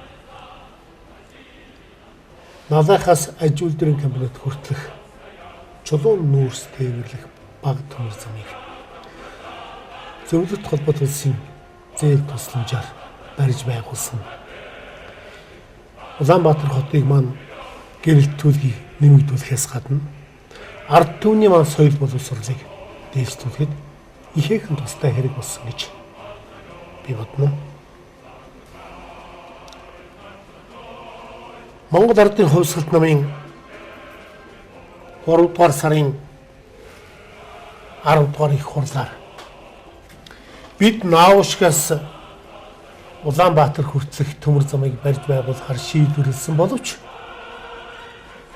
Speaker 5: Налахаас аж үйлдвэрийн комбинат хүртэлх чулуун нүүрс тээвэрлэх баг төмөр замыг зөвлөлт холбоот улсын зээл тусламжаар барьж байгуулсан. Улаанбаатар хотыг маань гэрэлтүүлгийг нэмэгдүүлэхээс гадна
Speaker 13: ард түмний маань соёл боловсролыг дээшлүүлэхэд ихээхэн тустай хэрэг болсон гэж би бодно. Монгол ардын хувьсгалт намын 3 дугаар сарын 10 дугаар их хурлаар бид наавшгаас Улаанбаатар хүртэлх төмөр замыг барьж байгуулахар шийдвэрлсэн боловч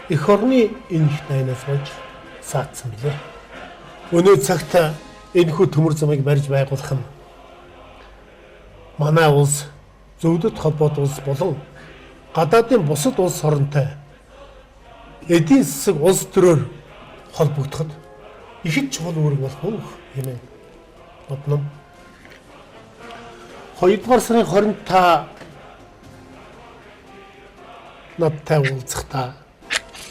Speaker 13: эх орны энэ их найнаас болж саатсан билээ. Өнөө цагт энэхүү төмөр замыг барьж байгуулах нь манай улс зөвлөлт холбоот улс болон гадаадын бусад улс оронтой эдийн засаг улс төрөөр холбогдоход ихэд чухал үүрэг болох юм хэмээн бодно. 2 дугаар сарын 25 надтай уулзахдаа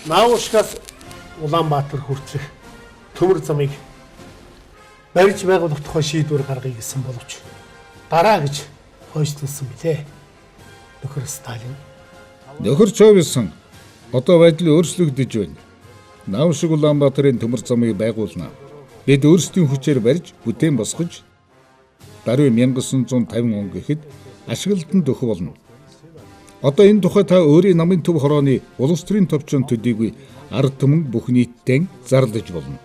Speaker 13: наавшгаас Улаанбаатар хүртэлх төмөр замыг барьж байгуулах тухай шийдвэр гаргая гэсэн боловч дараа гэж хойшлуулсан билээ. Нөхөр Сталин.
Speaker 1: Нөхөр Човсон одоо байдал өөрчлөгдөж байна. Наавшиг Улаанбаатарын төмөр замыг байгуулна. Бид өөрсдийн хүчээр барьж бүтээн босгож даруй 1950 он гэхэд ашиглалтанд өгөх болно. Одоо энэ тухай та өөрийн намын төв хорооны улс төрийн төвчөн төдийгүй ард түмэн бүх нийтдээ зарлаж болно.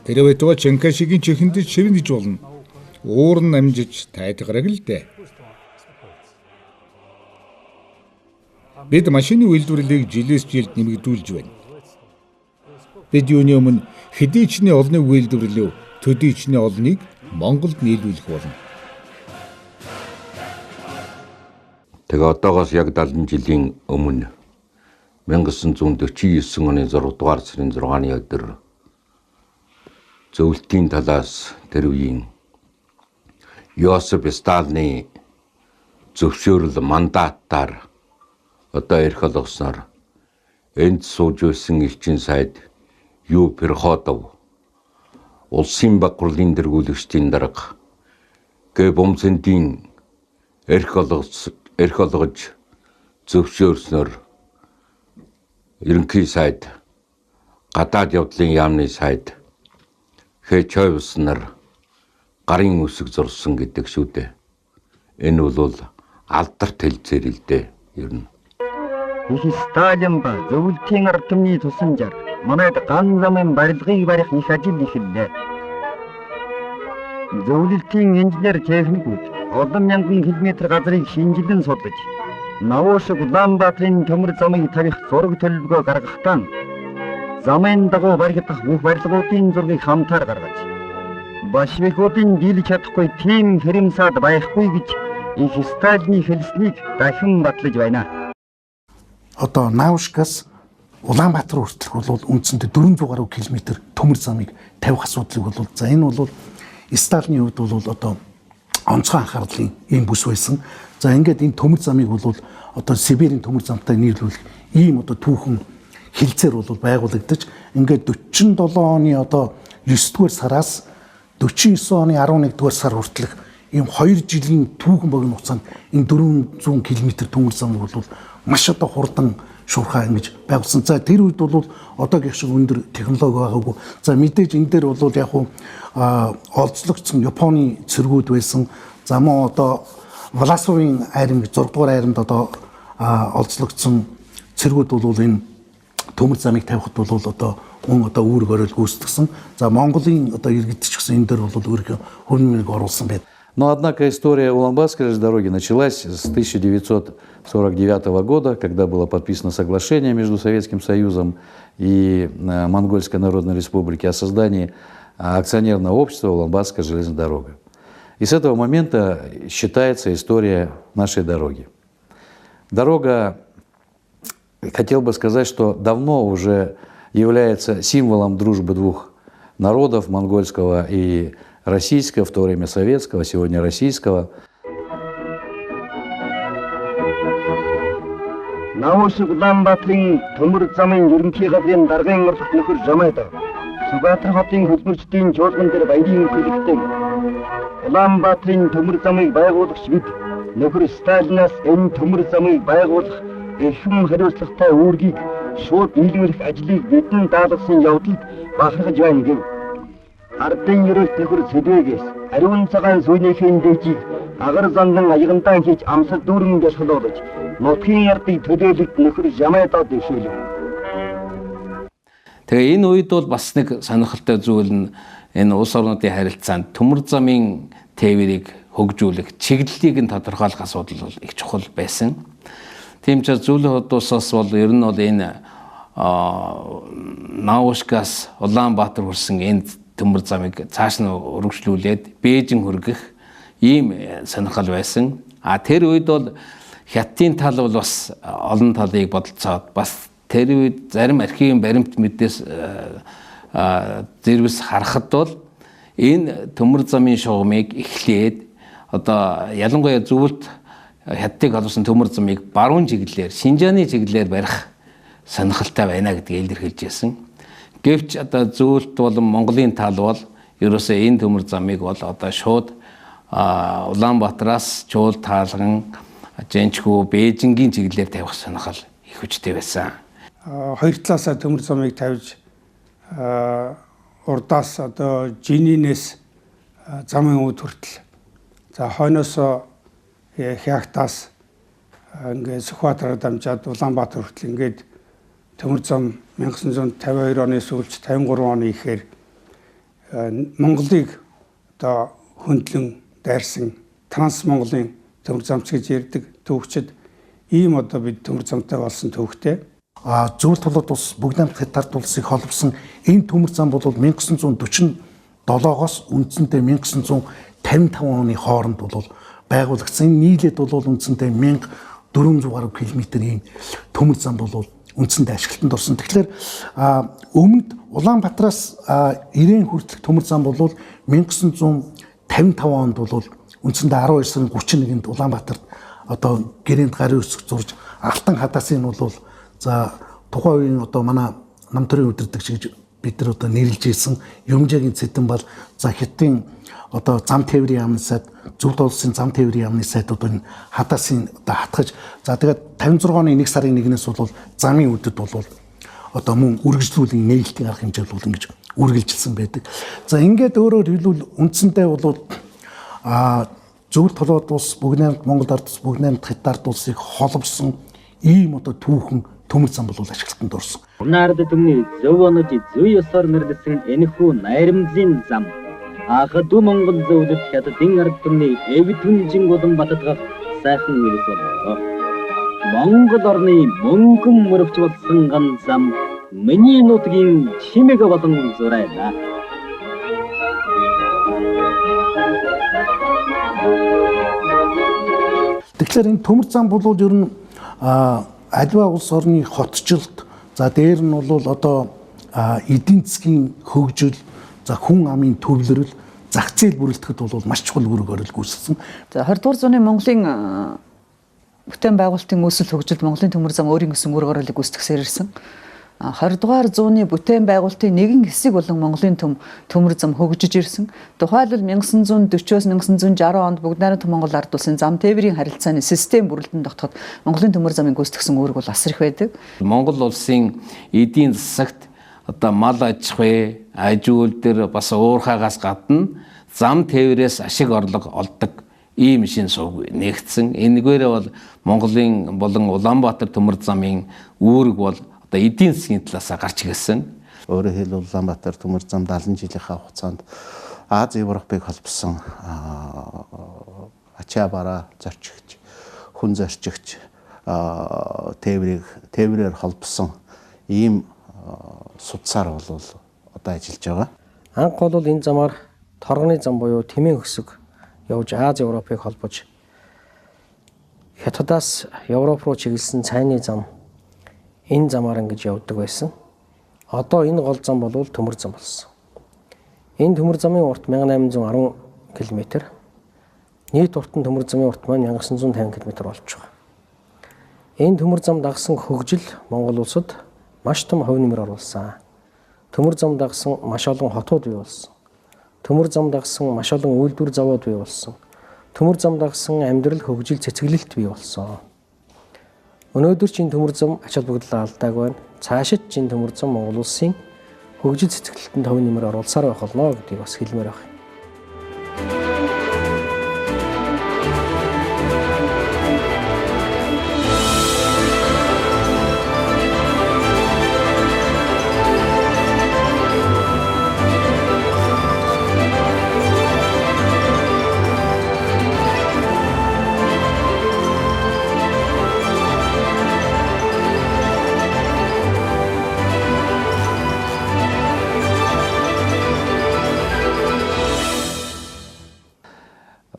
Speaker 1: Тэр байтугай Чанкашигийн чихэндэж шивнэж болно. Уур нь амжиж тайтгараг л дээ. Бид машины үйлдвэрлэлийг жилээс жилд нэмэгдүүлж байна. Бид юуны өмнө хэдий ч олны үйлдвэрлэлөө төдий ч олныг Монголд нийлүүлэх болно.
Speaker 3: Тэгээ одоогоос яг 70 жилийн өмнө 1949 оны 6 дугаар сарын 6-ны өдөр зөвлөлтийн талаас тэр үеийн Йосеф Сталины зөвшөөрөл мандатаар одоо эрх олгосноор энд сууж байсан элчин сайд Ю Перходов улсын баг хурлын тэргүүлэгчдийн дарга Г Бомцентийн эрх олгож зөвшөөрснөөр ерөнхий сайд гадаад явдлын яамны сайд Х Чойвснаар гарын үсэг зурсан гэдэг шүү дээ. Энэ бол алдарт хэлцээр л дээ ер нь.
Speaker 11: Их Сталин ба зөвлөлтийн ард түмний тусламжаар манайд ган замын барилгыг барих их ажил эхэллээ. Зөвлөлтийн инженер техникүүд олон мянган километр газрыг шинжилэн судлаж Наавшиг Улаанбаатарын төмөр замыг тавих зураг төлөвлөгөө гаргахдаа замын дагуу баригдах бүх барилгуудын зургийг хамтаар гаргаж большевикуудын дийлж чадахгүй тийм хэрэмсаад байхгүй гэж их Сталины хэлснийг дахин батлаж байна.
Speaker 5: Одоо Наавшгаас Улаанбаатар хүртэлх бол үндсэндээ 400 гаруй километр төмөр замыг тавих асуудлыг бол за энэ бол Сталины хувьд бол одоо онцгой анхаарлын ийм бүс байсан. За ингээд энэ төмөр замыг бол одоо Сибирийн төмөр замтай нийлүүлэх ийм одоо түүхэн хилцээр бол байгуулагдаж ингээд 47 оны одоо 9 дугаар сараас 49 оны 11 дугаар сар хүртэлх ийм 2 жилийн түүхэн богино хугацаанд энэ 400 км төмөр зам бол маш одоо хурдан шуурхай ингэж байгуулсан. За тэр үед бол одоогийн шиг өндөр технологи байгаагүй. За мэдээж энэ дээр бол яг хуу олзлогдсон Японы цэргүүд байсан. За мөн одоо Власовын айрын 6 дугаар айранд одоо олзлогдсон цэргүүд бол энэ төмөр замыг тавихад бол одоо одоо үүрэг орол гүйцэтгсэн. За Монголын одоо иргэдч гэсэн энэ дээр бол өөрийнхөө хөрмийг оруулсан байна.
Speaker 14: Но однако история Улаанбаатарской дороги началась с 1949 года, когда было подписано соглашение между Советским Союзом и Монгольской Народной Республикой о создании акционерного общества Улаанбаатарская железная дорога. И с этого момента считается история нашей дороги. Дорога, хотел бы сказать, что давно уже является символом дружбы двух народов, монгольского и российского, в то время советского, сегодня российского.
Speaker 11: Наавшиг Улаанбаатарын төмөр замын ерөнхий газрын даргын орлох нөхөр Жамайдаа Сүбаатар хотын хөлбөрчдийн жуулган дээр баярын хөлөгтэй Улаанбаатарын төмөр замыг байгуулагч бид нөхөр Сталинаас энэ төмөр замыг байгуулах эрхэм хариуцлагатай үүргийг шууд нийлүүлэх ажлыг бидний даалгасан явдалд бахархаж байна гэв. Ардын ерөөлт нөхөр Сэдвэгээс ариун цагаан сүүнийхээ дэжиг агар зандан аягантаа хийж амсал дүүрэн бясгалуулж нутгийн ярдыг төлөөлөлт нөхөр Жамайдад дэвшүүлв.
Speaker 4: Тэгээ энэ үед бол бас нэг сонирхолтой зүйл нь энэ улс орнуудын харилцаанд төмөр замын тээврийг хөгжүүлэх, чиглэлийг нь тодорхойлох асуудал бол их чухал байсан. Тийм ч зөвлөх хуудасаас бол ер нь бол энэ Наушкаас Улаанбаатар хүрсэн энэ төмөр замыг цааш нь өргөжлүүлээд Бээжин хүргэх ийм сонирхол байсан. Тэр үед бол хятадын тал бол бас олон талыг бодолцоод бас тэр үед зарим архивын баримт мэдээс зэрвс харахад бол энэ төмөр замын шугамыг эхлээд одоо ялангуяа зөвлөлт хятадыг холбосон төмөр замыг баруун чиглэлээр, Шинжааны чиглэлээр барих сонирхолтой байна гэдгийг илэрхийлж байсан. Гэвч одоо зөвлөлт болон Монголын тал бол ерөөсөө энэ төмөр замыг бол одоо шууд Улаанбаатараас Чуул таалган Жэнчхүү Бээжингийн чиглэлээр тавих сонирхол их хүчтэй байсан.
Speaker 2: Хоёр талаасаа төмөр замыг тавьж урдаас одоо Жининээс замын үүд хүртэл за хойноосоо Хягтаас ингээд Сүхбаатараар дамжаад Улаанбаатар хүртэл ингээд төмөр зам 1952 оны сүүлч 53 оны ихээр Монголыг одоо хөндлөн дайрсан Транс Монголын төмөр замч гэж ярьдаг төвчд ийм одоо бид төмөр замтай болсон төвхтэй.
Speaker 5: Зөвлөлт толгойд улс бүгд найрамд хятад улсыг холбосон энэ төмөр зам бол 1947-оос үндсэндээ 1955 оны хооронд бол байгуулагдсан. Нийлээд бол үндсэндээ 1400 гаруй км-ийн төмөр зам бол үндсэндээ ашиглалтанд орсон. Тэгэхээр өмнөд Улаанбаатараас Ирээн хүртэлх төмөр зам бол 1955 онд бол үндсэндээ 12 сарын 31-нд Улаанбаатарт одоо гэрээнд гарын өсөх зурж Алтан хадаасын бол за тухайн үеийн одоо манай нам төрийн удирдагч гэж бид нар одоо нэрлэж ирсэн Юмжаагийн цэдэн бол за хятадын одоо зам тээврийн яамны сайд, Зөвлөлт улсын зам тээврийн яамны сайд одоо энэ хадаасын одоо хатгаж за тэгээд 56 оны 1 сарын 1-ээс бол замын үдэд бол одоо мөн үргэлжлүүлэн нээлтийн арга хэмжээ бол ингэж үргэлжилсэн байдаг. За ингээд өөрөөр хэлбэл үндсэндээ бол зөвлөлт толгойд улс бүгд найрамд Монгол ард улс бүгд найрамд хятад улсыг холбосон ийм одоо түүхэн төмөр зам бол ашиглалтанд орсон.
Speaker 12: Унаард төмний зөв онож зөв ёсоор нэрлэсэн энэхүү найрамдлын зам Ахад Монгол зөвлөлт хятадын ард түмний эв түнжин Улаанбаатарт сайхан ирс боллоо. Монгол орны мөнгөн мөрөвч болсон ган зам миний нутгийн чимэг болон зурайна.
Speaker 5: Тэгэхээр энэ төмөр зам бол ер нь альва улс орны хотчлт за дээр нь бол одоо эдийн засгийн хөгжил за хүн амын төвлөрөл зах зээл бүрэлдэхэд бол маш чухал үүрэг орол гүйцэтгсэн.
Speaker 7: За 20 дугаар зууны Монголын бүтээн байгуулалтын өсөл хөгжилд Монголын төмөр зам өөрийн гэсэн үүрэг ороолыг гүйцэтгэсээр ирсэн. 20 дугаар зууны бүтээн байгуулалтын нэгэн хэсэг болон Монголын төмөр зам хөгжиж ирсэн. Тухайлбал 1940-оос 1960 онд бүгд найрамд Монгол ард улсын зам тээврийн харилцааны систем бүрэлдэхүүн тогтоход Монголын төмөр замыг гүйцэтгсэн үүрэг бол асар их байдаг.
Speaker 4: Монгол улсын эдийн засагт одоо мал аж ахуй, аж үйлдвэр бас уурхаагаас гадна зам тээврээс ашиг орлого олдог ийм шин сувг нэгдсэн. Энэгээрээ бол Монголын болон Улаанбаатар төмөр замын үүрэг бол одоо эдийн засгийн талаас гарч ирсэн.
Speaker 10: Өөрөөр хэлбэл Улаанбаатар төмөр зам 70 жилийнхаа хугацаанд Аз Европыг холбосон ачаа бараа зорчигч, хүн зорчигч тээврээр холбосон ийм судсаар бол одоо ажиллаж байгаа.
Speaker 15: Анх бол энэ замаар торгоны зам буюу тэмээ хөсөг явж Аз Европыг холбож Хятадаас Европ руу чиглэсэн цайны зам энэ замаар ингэж явдаг байсан. Одоо энэ гол зам бол төмөр зам болсон. Энэ төмөр замын урт 1810 км. Нийт урт нь төмөр замын урт маань 1950 км болж байгаа. Энэ төмөр зам дагсан хөгжил Монгол улсад маш том хувь нэмэр оруулсан. Төмөр зам дагсан маш олон хотууд бий болсон. Төмөр зам дагсан маш олон үйлдвэр завод бий болсон. Төмөр зам дагсан амьдрал хөгжил цэцэглэлт бий болсон. Өнөөдөр чинь төмөр зам ач холбогдлоо алдааг байна. Цаашид чинь төмөр зам Монгол улсын хөгжил цэцгэлтэнд товын нэмэр оруулсаар байх болно гэдгийг бас хэлмээр байна.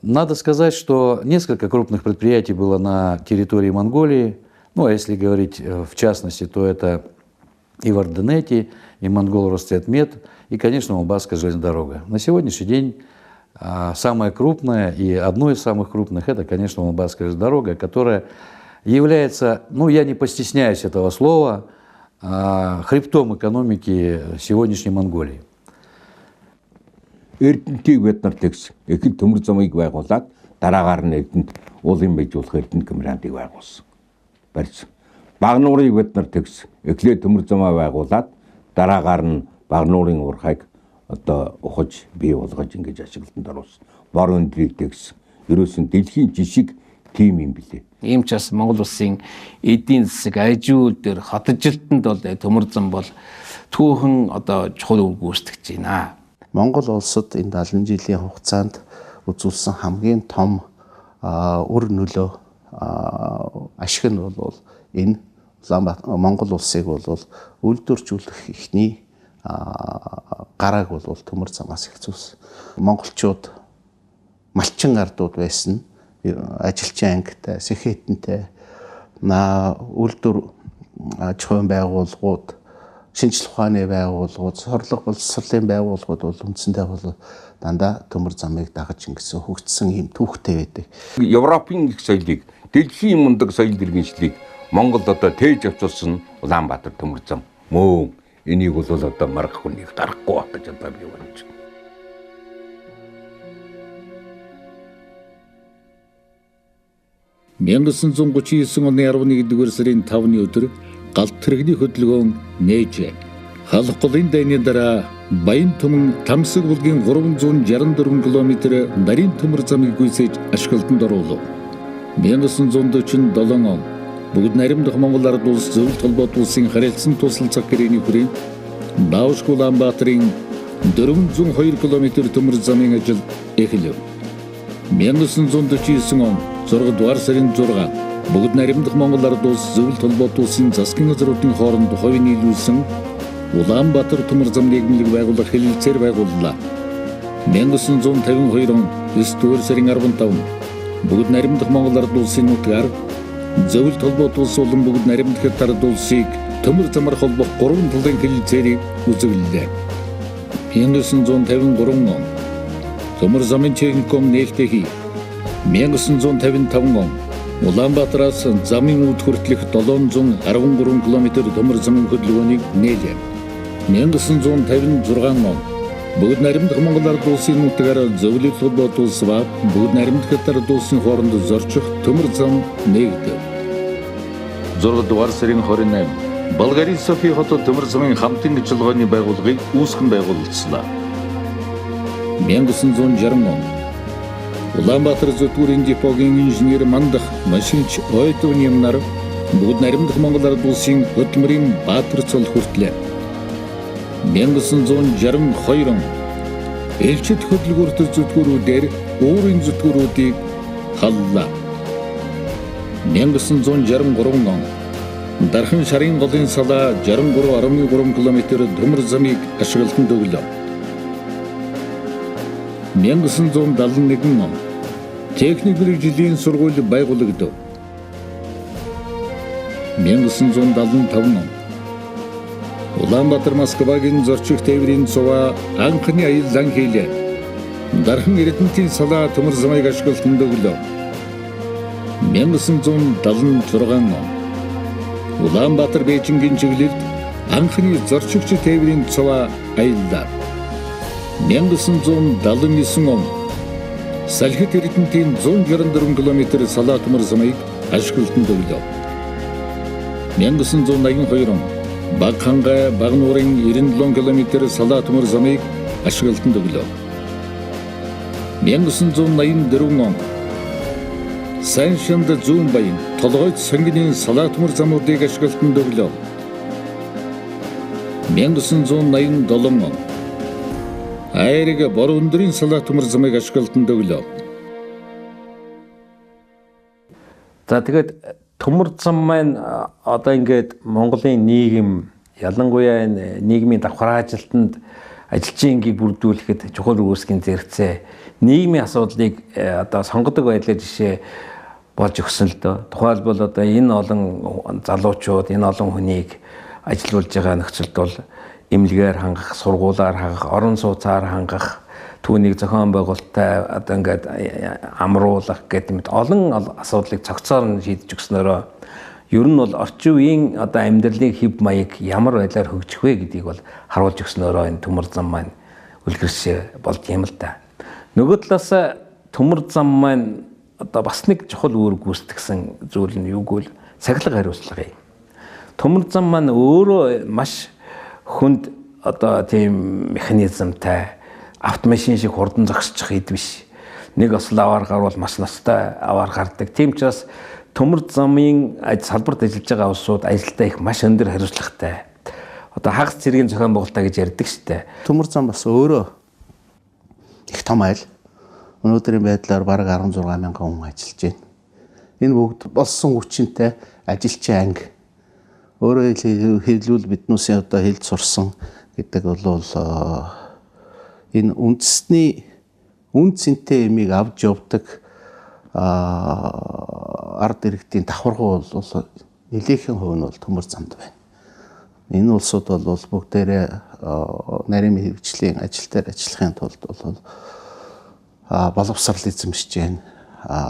Speaker 14: Надо сказать, что несколько крупных предприятий было на территории Монголии. Ну, а если говорить в частности, то это и в Орденете, и Монгол-Росцветмет, и, конечно, Улаанбаатарская железная дорога. На сегодняшний день самая крупная и одно из самых крупных – это, конечно, Улаанбаатарская железная дорога, которая является, ну, я не постесняюсь этого слова, хребтом экономики сегодняшней Монголии.
Speaker 3: Эрдэнтийг бид нар тэгс эхэл төмөр замыг байгуулад дараагаар нь эрдэнэт уулын байжуулах эрдэнэт командыг байгуулсан. Барьсан. Багнуурыг бид нар тэгс эхлээд төмөр замаа байгуулад дараагаар нь багнуурын урхайг одоо ухаж бий болгож ингэж ашиглалтанд оруулсан. Бор өндрийг тэгс ерөөсөн дэлхийн жишг тим юм билээ.
Speaker 4: Ийм ч бас Монгол улсын эдийн засаг ажил дээр хатажилтанд бол төмөр зам бол түүхэн одоо чухал үр гүйцэтгэж байна.
Speaker 10: Монгол улсад энэ 70 жилийн хугацаанд үзүүлсэн хамгийн том өр нөлөө ашиг нь бол энэ Монгол улсыг бол үйлдвэржүүлэх ихний гарааг бол төмөр замаас эхцүүлсэн. Монголчууд малчин ардууд байсан, ажилчин ангитай, сэхэтэнтэй, үйлдвэр аж ахуйн байгууллагууд, шинжлэх ухааны байгууллагууд, сорлого боловсролын байгууллагууд бол үндсэндээ бол дандаа төмөр замыг дагаж ингэсэн хөгжсөн юм түүхтэй байдаг.
Speaker 3: Европын их соёлыг, дэлхийн мундаг соёл иргэншлийг Монгол одоо тээж авчулсан Улаанбаатар төмөр зам мөн энийг бол одоо маргах хүнийг дарахгүй батж одоо би бодож байна.
Speaker 1: (1939 оны 11-р сарын 5-ны өдөр галт тэрэгний хөдөлгөөн нээжээ. Халах голын дайны дараа Баян түмэн Тамсаг булгийн 364 км нарийн төмөр замыг гүйцээж ашиглалтанд оруулав. 1947 он бүгд наримдах Монгол ард улс зөвлөлт холбоот улсын харилцан тусалцах гэрээний хүрээнд Даавшгүй Улаанбаатарын 402 км төмөр замын ажил эхэлв. 1949 он 6 дугаар сарын 6 бүгд наримдах Монгол ард улс зөвлөлт холбоот улсын засгийн газруудын хооронд хувийн нийлүүлсэн Улаанбаатар төмөр зам нийгмийг байгуулах хэлэлцээр байгууллаа. 1952 он 9 дугаар сарын 15 бүгд наримдах Монгол ард улсын нутгаар зөвлөлт холбоот улс болон бүгд наримдах ард улсыг төмөр замаар холбох 3 талын хэлэлцээрийг үзүүллээ. 1953 он төмөр замын техникум нээлттэй хий. 1955 он Улаанбаатараас замын үүд хүртэлх 713 км төмөр замын хөдөлгөөнийг нээлээ. 1956 он бүгд наримдах Монгол ард улсын нутгаар зөвлөлт холбоот улс ба бүгд наримдах ард улсын хооронд зорчих төмөр зам нээгдэв. 6 дугаар сарын 28 Болгарийн Софи хотод төмөр замын хамтын ажиллагааны байгууллагыг үүсгэн байгуулагдсан. 1960 он Улаанбаатар зүтгүүрийн депогийн инженер мандах машинч ойтовны юмнаар бүгд наримдах Монгол ард улсын хөдөлмөрийн Баатар цол хүртлээ. 1962 он элчит хөдөлгөөрт зүтгүүрүүдээр өөрийн зүтгүүрүүдийг халлаа. 1963 он дархан шарын голын салаа 63.3 км төмөр замыг ашиглалтанд өглөө. 1971 он техникийн жилийн сургууль байгуулагдав. 1975 он Улаанбаатар Москвагийн зорчих тээврийн цуваа анхны аяллан хийлээ. Дархан Эрдэнэтийн салаа төмөр замыг ашиглалтанд өглөө. 1976 он Улаанбаатар Бээжингийн чиглэлд анхны зорчигч тээврийн цуваа аяллаа. 1979 он Салхит Эрдэнэтийн 164 км салаа төмөр замыг ашиглалтанд өглөө. 1982 он Багхангай Багнуурын 97 км салаа төмөр замыг ашиглалтанд өглөө. 1984 он Саншанд зүүн баян толгойд сонгины салаа төмөр замуудыг ашиглалтанд өглөө. 1987 он Айрыг бор өндрийн салаа төмөр замыг ашиглалтанд өглөө.
Speaker 4: За тэгээд төмөр зам маань одоо ингээд Монголын нийгэм ялангуяа энэ нийгмийн давхар ажилтнанд ажилчингийг бүрдүүлэхэд чухал үүсгэн зэрэгцээ нийгмийн асуудлыг одоо сонгодог байдлаар жишээ болж өгсөн л дөө. Тухайлбал одоо энэ олон залуучууд, энэ олон хүнийг ажилуулж байгаа нөхцөлд бол эмнэлгээр хангах, сургуулаар хангах, орон сууцаар хангах, түүнийг зохион байгуулалттай одоо ингээд амруулах гэдэг мэт олон асуудлыг цогцоор нь шийдэж өгснөөрөө ер нь бол орчин үеийн одоо амьдралын хэв маяг ямар байдлаар хөгжих вэ гэдгийг бол харуулж өгснөөрөө энэ төмөр зам маань үлгэрч болд юм л да. Нөгөө талаас төмөр зам маань одоо бас нэг чухал үүрэг гүйцэтгсэн зүйл нь юу гэвэл сахилга хариуцлага юм. Төмөр зам маань өөрөө маш хүнд одоо тийм механизмтай автомашин шиг хурдан зогсчих хэд биш. Нэг осол аваар гарвал маш настай аваар гардаг. Тийм учраас төмөр замын салбарт ажиллаж байгаа улсууд ажилдаа их маш өндөр хариуцлагатай. Одоо хагас цэргийн зохион байгуулалтаа гэж ярьдаг штэ.
Speaker 10: Төмөр зам бас өөрөө их том айл. Өнөөдрийн байдлаар бараг 16 мянган хүн ажиллаж байна. Энэ бүгд болсон хүчинтэй ажилчин анги. Өөрөөр хэлбэл биднүүсийн одоо хэлд сурсан гэдэг бол энэ үндэсний үн цэнтэй эмийг авч явдаг ард иргэдийн давхаргуу бол нэлээхэн хувь нь бол төмөр замд байна. Энэ улсууд бол бүгдээрээ нарийн мэргэжлийн ажил дээр ажиллахын тулд бол боловсрал эзэмшиж байна.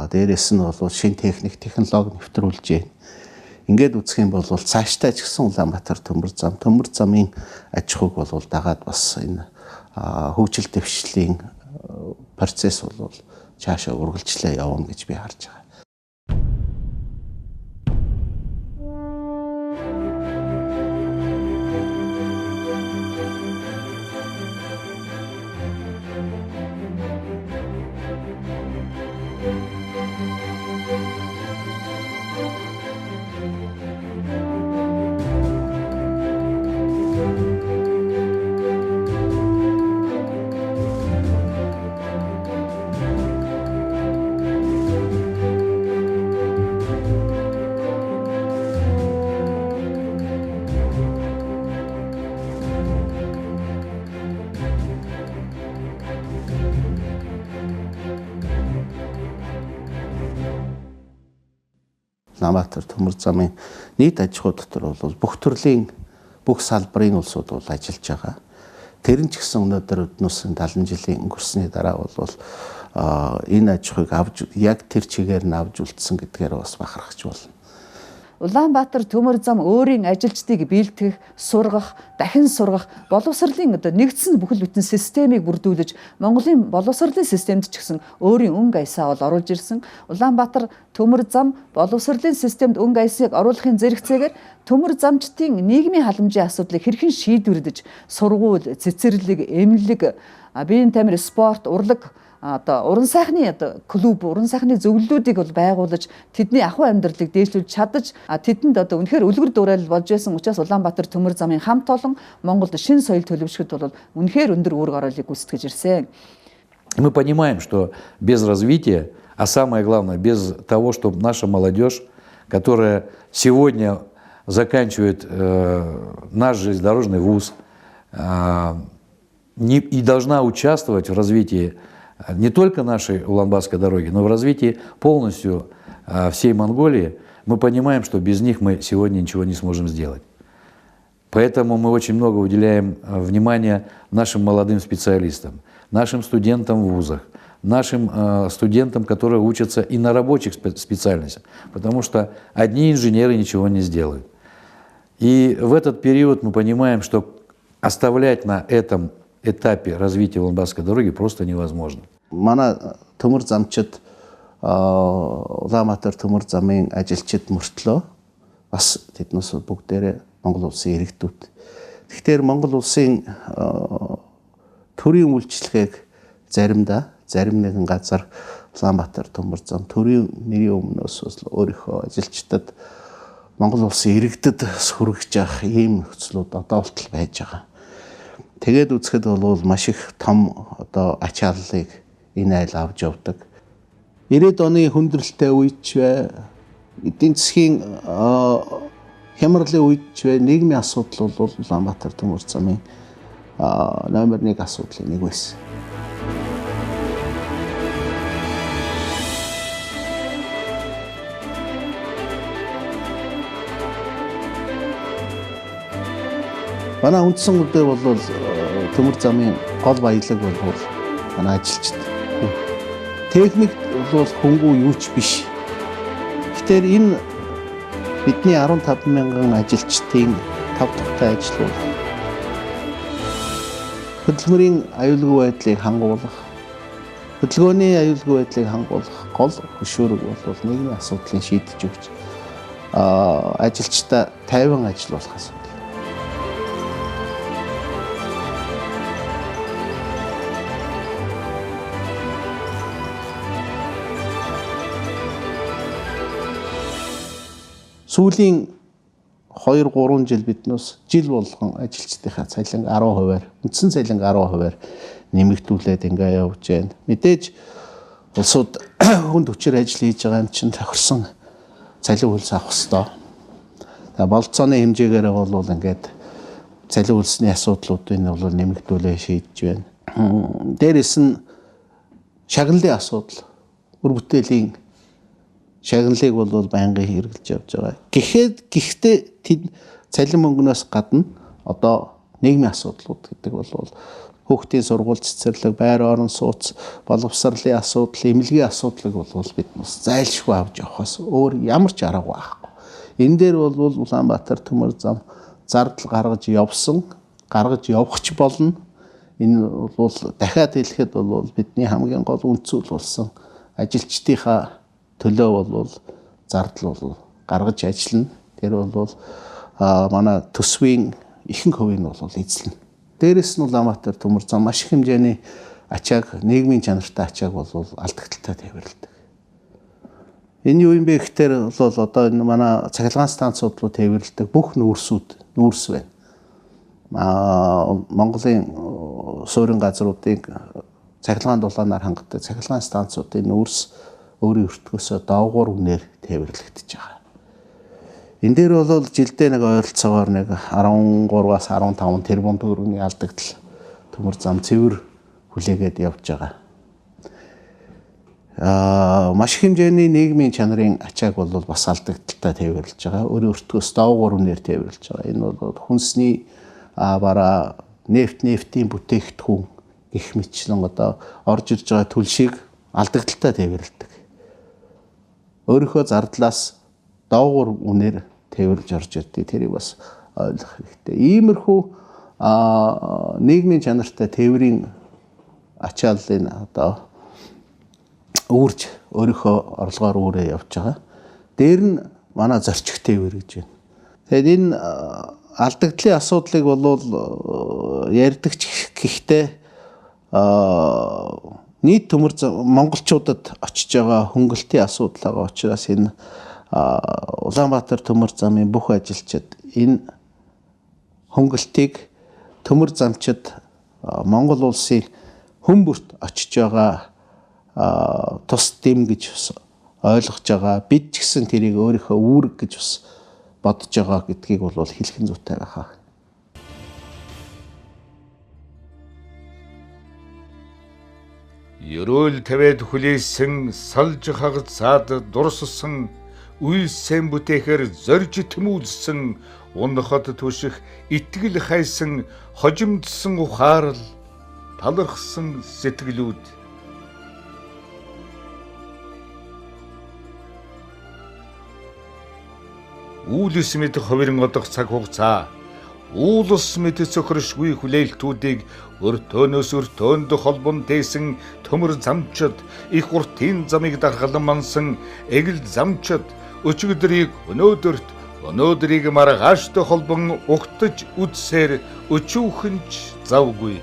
Speaker 10: Дээрээс нь бол шинэ техник, технологи нэвтрүүлж байна. Ингээд үзэх юм бол цаашдаа ч гэсэн Улаанбаатар төмөр замын аж ахуйг бол дагаад бас энэ хөгжил дэвшлийн процесс бол цаашаа үргэлжлээ явна гэж би харж байгаа. Улаанбаатар төмөр замын нийт аж ахуй дотор бол бүх төрлийн бүх салбарын улсууд бол ажиллаж байгаа. Тэр нь ч гэсэн өнөөдөр өднөөс 70 жилийн өнгөрсний дараа бол энэ аж ахуйг авж яг тэр чигээр нь авж үлдсэн гэдгээр бас бахархаж болно.
Speaker 7: Улаанбаатар төмөр зам өөрийн ажилчдыг бэлтгэх, сургах, дахин сургах, боловсролын нэгдсэн бүхэл бүтэн системийг бүрдүүлж, Монголын боловсролын системд ч гэсэн өөрийн өнгө аясаа бол оруулж ирсэн. Улаанбаатар төмөр зам боловсролын системд өнгө аясыг оруулахын зэрэгцээгээр төмөр замчдын нийгмийн халамжийн асуудлыг хэрхэн шийдвэрлэж, сургууль, цэцэрлэг, эмнэлэг, биеийн тамир, спорт, урлаг одоо уран сайхны клуб, уран сайхны зөвлөлүүдийг бол байгуулж тэдний ахуй амьдралыг дээшлүүлж чадаж тэдэнд одоо үнэхээр үлгэр дуурайл болж байсан учраас Улаанбаатар төмөр замын хамт олон Монголд шинэ соёл төлөвшөхөд бол үнэхээр өндөр үүрэг ороолыг гүйцэтгэж ирсэн.
Speaker 14: Мы понимаем, что без развития, а самое главное, без того, чтобы наша молодежь, которая сегодня заканчивает наш железнодорожный вуз и должна участвовать в развитии не только нашей Улан-Баторской дороги, но в развитии полностью всей Монголии, мы понимаем, что без них мы сегодня ничего не сможем сделать. Поэтому мы очень много уделяем внимания нашим молодым специалистам, нашим студентам в вузах, нашим студентам, которые учатся и на рабочих специальностях, потому что одни инженеры ничего не сделают. И в этот период мы понимаем, что оставлять на этом этапе развития Улан-Баторской дороги просто невозможно.
Speaker 10: Манай төмөр замчид Улаанбаатар төмөр замын ажилчид мөртлөө бас тэднээс бүгдээрээ Монгол улсын иргэдүүд. Тэгэхээр Монгол улсын төрийн үйлчлэгийг зарим нэгэн газар Улаанбаатар төмөр зам төрийн нэрийн өмнөөс өөрийнхөө ажилчдад Монгол улсын иргэдэд хүргэж явах ийм нөхцлүүд одоо болтол байж байгаа. Тэгээд үзэхэд бол маш их том одоо ачааллыг энэ айл авч явдаг. 90-ад оны хүндрэлтэй үед ч бай, эдийн засгийн хямралын үед ч бай, нийгмийн асуудал бол Улаанбаатар төмөр замын номер 1 асуудлын нэг байсан. Манай үндсэн үдээ бол төмөр замын гол баялаг бол манай ажилчид. Техник бол хөнгүү юу ч биш. Тэгэхээр энэ бидний 15 мянган ажилчдын тав тухтай ажил бол хөдөлмөрийн аюулгүй байдлыг хангуулах, хөдөлгөөний аюулгүй байдлыг хангуулах гол хөшүүрэг бол нийгмийн асуудлыг шийдэж өгч ажилчдаа тайван ажиллуулах асуудал. Сүүлийн 2-3 жил биднээс жил болгон ажилчдынхаа цалин 10%-аар, үндсэн цалин 10%-аар нэмэгдүүлээд ингээ явж байна. Мэдээж улсууд хүнд хүчээр ажил хийж байгаа юм чинь тохирсон цалин хөлс авах ёстой. Тэгээ болцооны хэмжээгээр бол ингээд цалин хөлсний асуудлуудыг бол нэмэгдүүлээ шийдэж байна. Дээрээс нь шагналын асуудал, үр бүтээлийн шагналыг бол байнгын хэрэгжилж явж байгаа. Гэхдээ тэд цалин мөнгнөөс гадна одоо нийгмийн асуудлууд гэдэг бол хүүхдийн сургууль цэцэрлэг, байр орон сууц, боловсролын асуудал, эмнэлгийн асуудлыг бол биднээс зайлшгүй авч явахаас өөр ямар ч арга байхгүй. Энэ дээр бол Улаанбаатар төмөр зам зардал гаргаж явсан, гаргаж явах ч болно. Энэ бол дахиад хэлэхэд бол бидний хамгийн гол үнд зүйл болсон ажилчдынхаа төлөө бол зардал бол гаргаж ажиллана. Тэр бол манай төсвийн ихэнх хувийг нь бол эзэлнэ. Дээрээс нь Улаанбаатар төмөр зам маш их хэмжээний ачааг, нийгмийн чанартай ачааг бол алдагдaltaй тээвэрлэдэг. Энэ юу юм бэ гэхээр бол одоо энэ манай цахилгаан станцууд руу тээвэрлэдэг бүх нүүрс байна. Монголын суурин газруудыг цахилгаан дулаанаар хангадаг цахилгаан станцуудын нүүрс өөрийн өртгөөсөө доогуур үнээр тээвэрлэгдэж байгаа. Энэ дээр бол жилдээ нэг ойролцоогоор нэг 13-аас 15 тэрбум төгрөгийн алдагдал төмөр зам цэвэр хүлээгээд явж байгаа. Маш хэмжээний нийгмийн чанарын ачааг бол бас алдагдaltaй тээвэрлэж байгаа. Өөрийн өртгөөс доогуур үнээр тээвэрлэж байгаа. Энэ бол хүнсний бараа, нефтийн бүтээгдэхүүн гэх мэтчлэн одоо орж ирж байгаа түлшийг алдагдaltaй тээвэрлэдэг. Өөрийнхөө зардлаас доогуур үнээр тээвэрлж орж ирдэг. Тэрийг бас ойлгох хэрэгтэй. Иймэрхүү нийгмийн чанартай тээврийн ачааллын одоо үүрж өөрийнхөө орлогоор үүрээ явж байгаа. Дээр нь манай зорчих тээвэр гэж байна. Тэгэхээр энэ алдагдлын асуудлыг бол ярьдаг ч гэхдээ нийт төмөр монголчуудад очиж байгаа хөнгөлтийн асуудал байгаа учраас энэ Улаанбаатар төмөр замын бүх ажилчид энэ хөнгөлтийг төмөр замчид Монгол улсын хүмүүст очиж байгаа тус дэм гэж ойлгож байгаа. Бид ч гэсэн тэрийг өөрийнхөө үүрэг гэж бас бодож байгаа гэдгийг бол хэлхэн зүйтэй байхаа.
Speaker 1: Ерөөл тавиад хүлээсэн салж хагацаад дурссан үйлсэн бүтээхээр зорж тэмүүлсэн унахад түших итгэл хайсан хожимдсан ухаарл талархсан сэтгэлүүд үүлс мэд ховирн одох цаг хугацаа уулс мэд цохиршгүй хүлээлтүүдийг өртөөнөөс өртөөнд холбон дээсэн төмөр замчид их уртын замыг даргалан мансан эгэл замчид өчигдрийг өнөөдөрт өнөөдрийг маргааштай холбон угтаж үдсээр өчүүхэнч завгүй.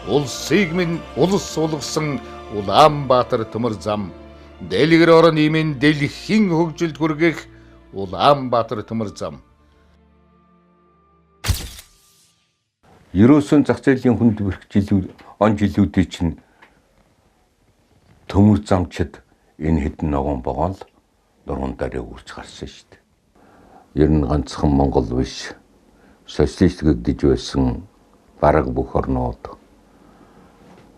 Speaker 1: Улсыг минь улс суулгасан Улаанбаатар төмөр зам, дэлгэр орон имэн дэлхийн хөгжилд хүргэх Улаанбаатар төмөр зам.
Speaker 3: Ерөөсөн зах зээлийн хүнд бэрхжилүүд он жилүүдийн чинь төмөр замчид энэ хэдэн ногоон богоол нуруунд дараа үрж гарсан шүү дээ. Ер нь ганцхан Монгол биш, социалист гэгдэж байсан бараг бүх орнууд.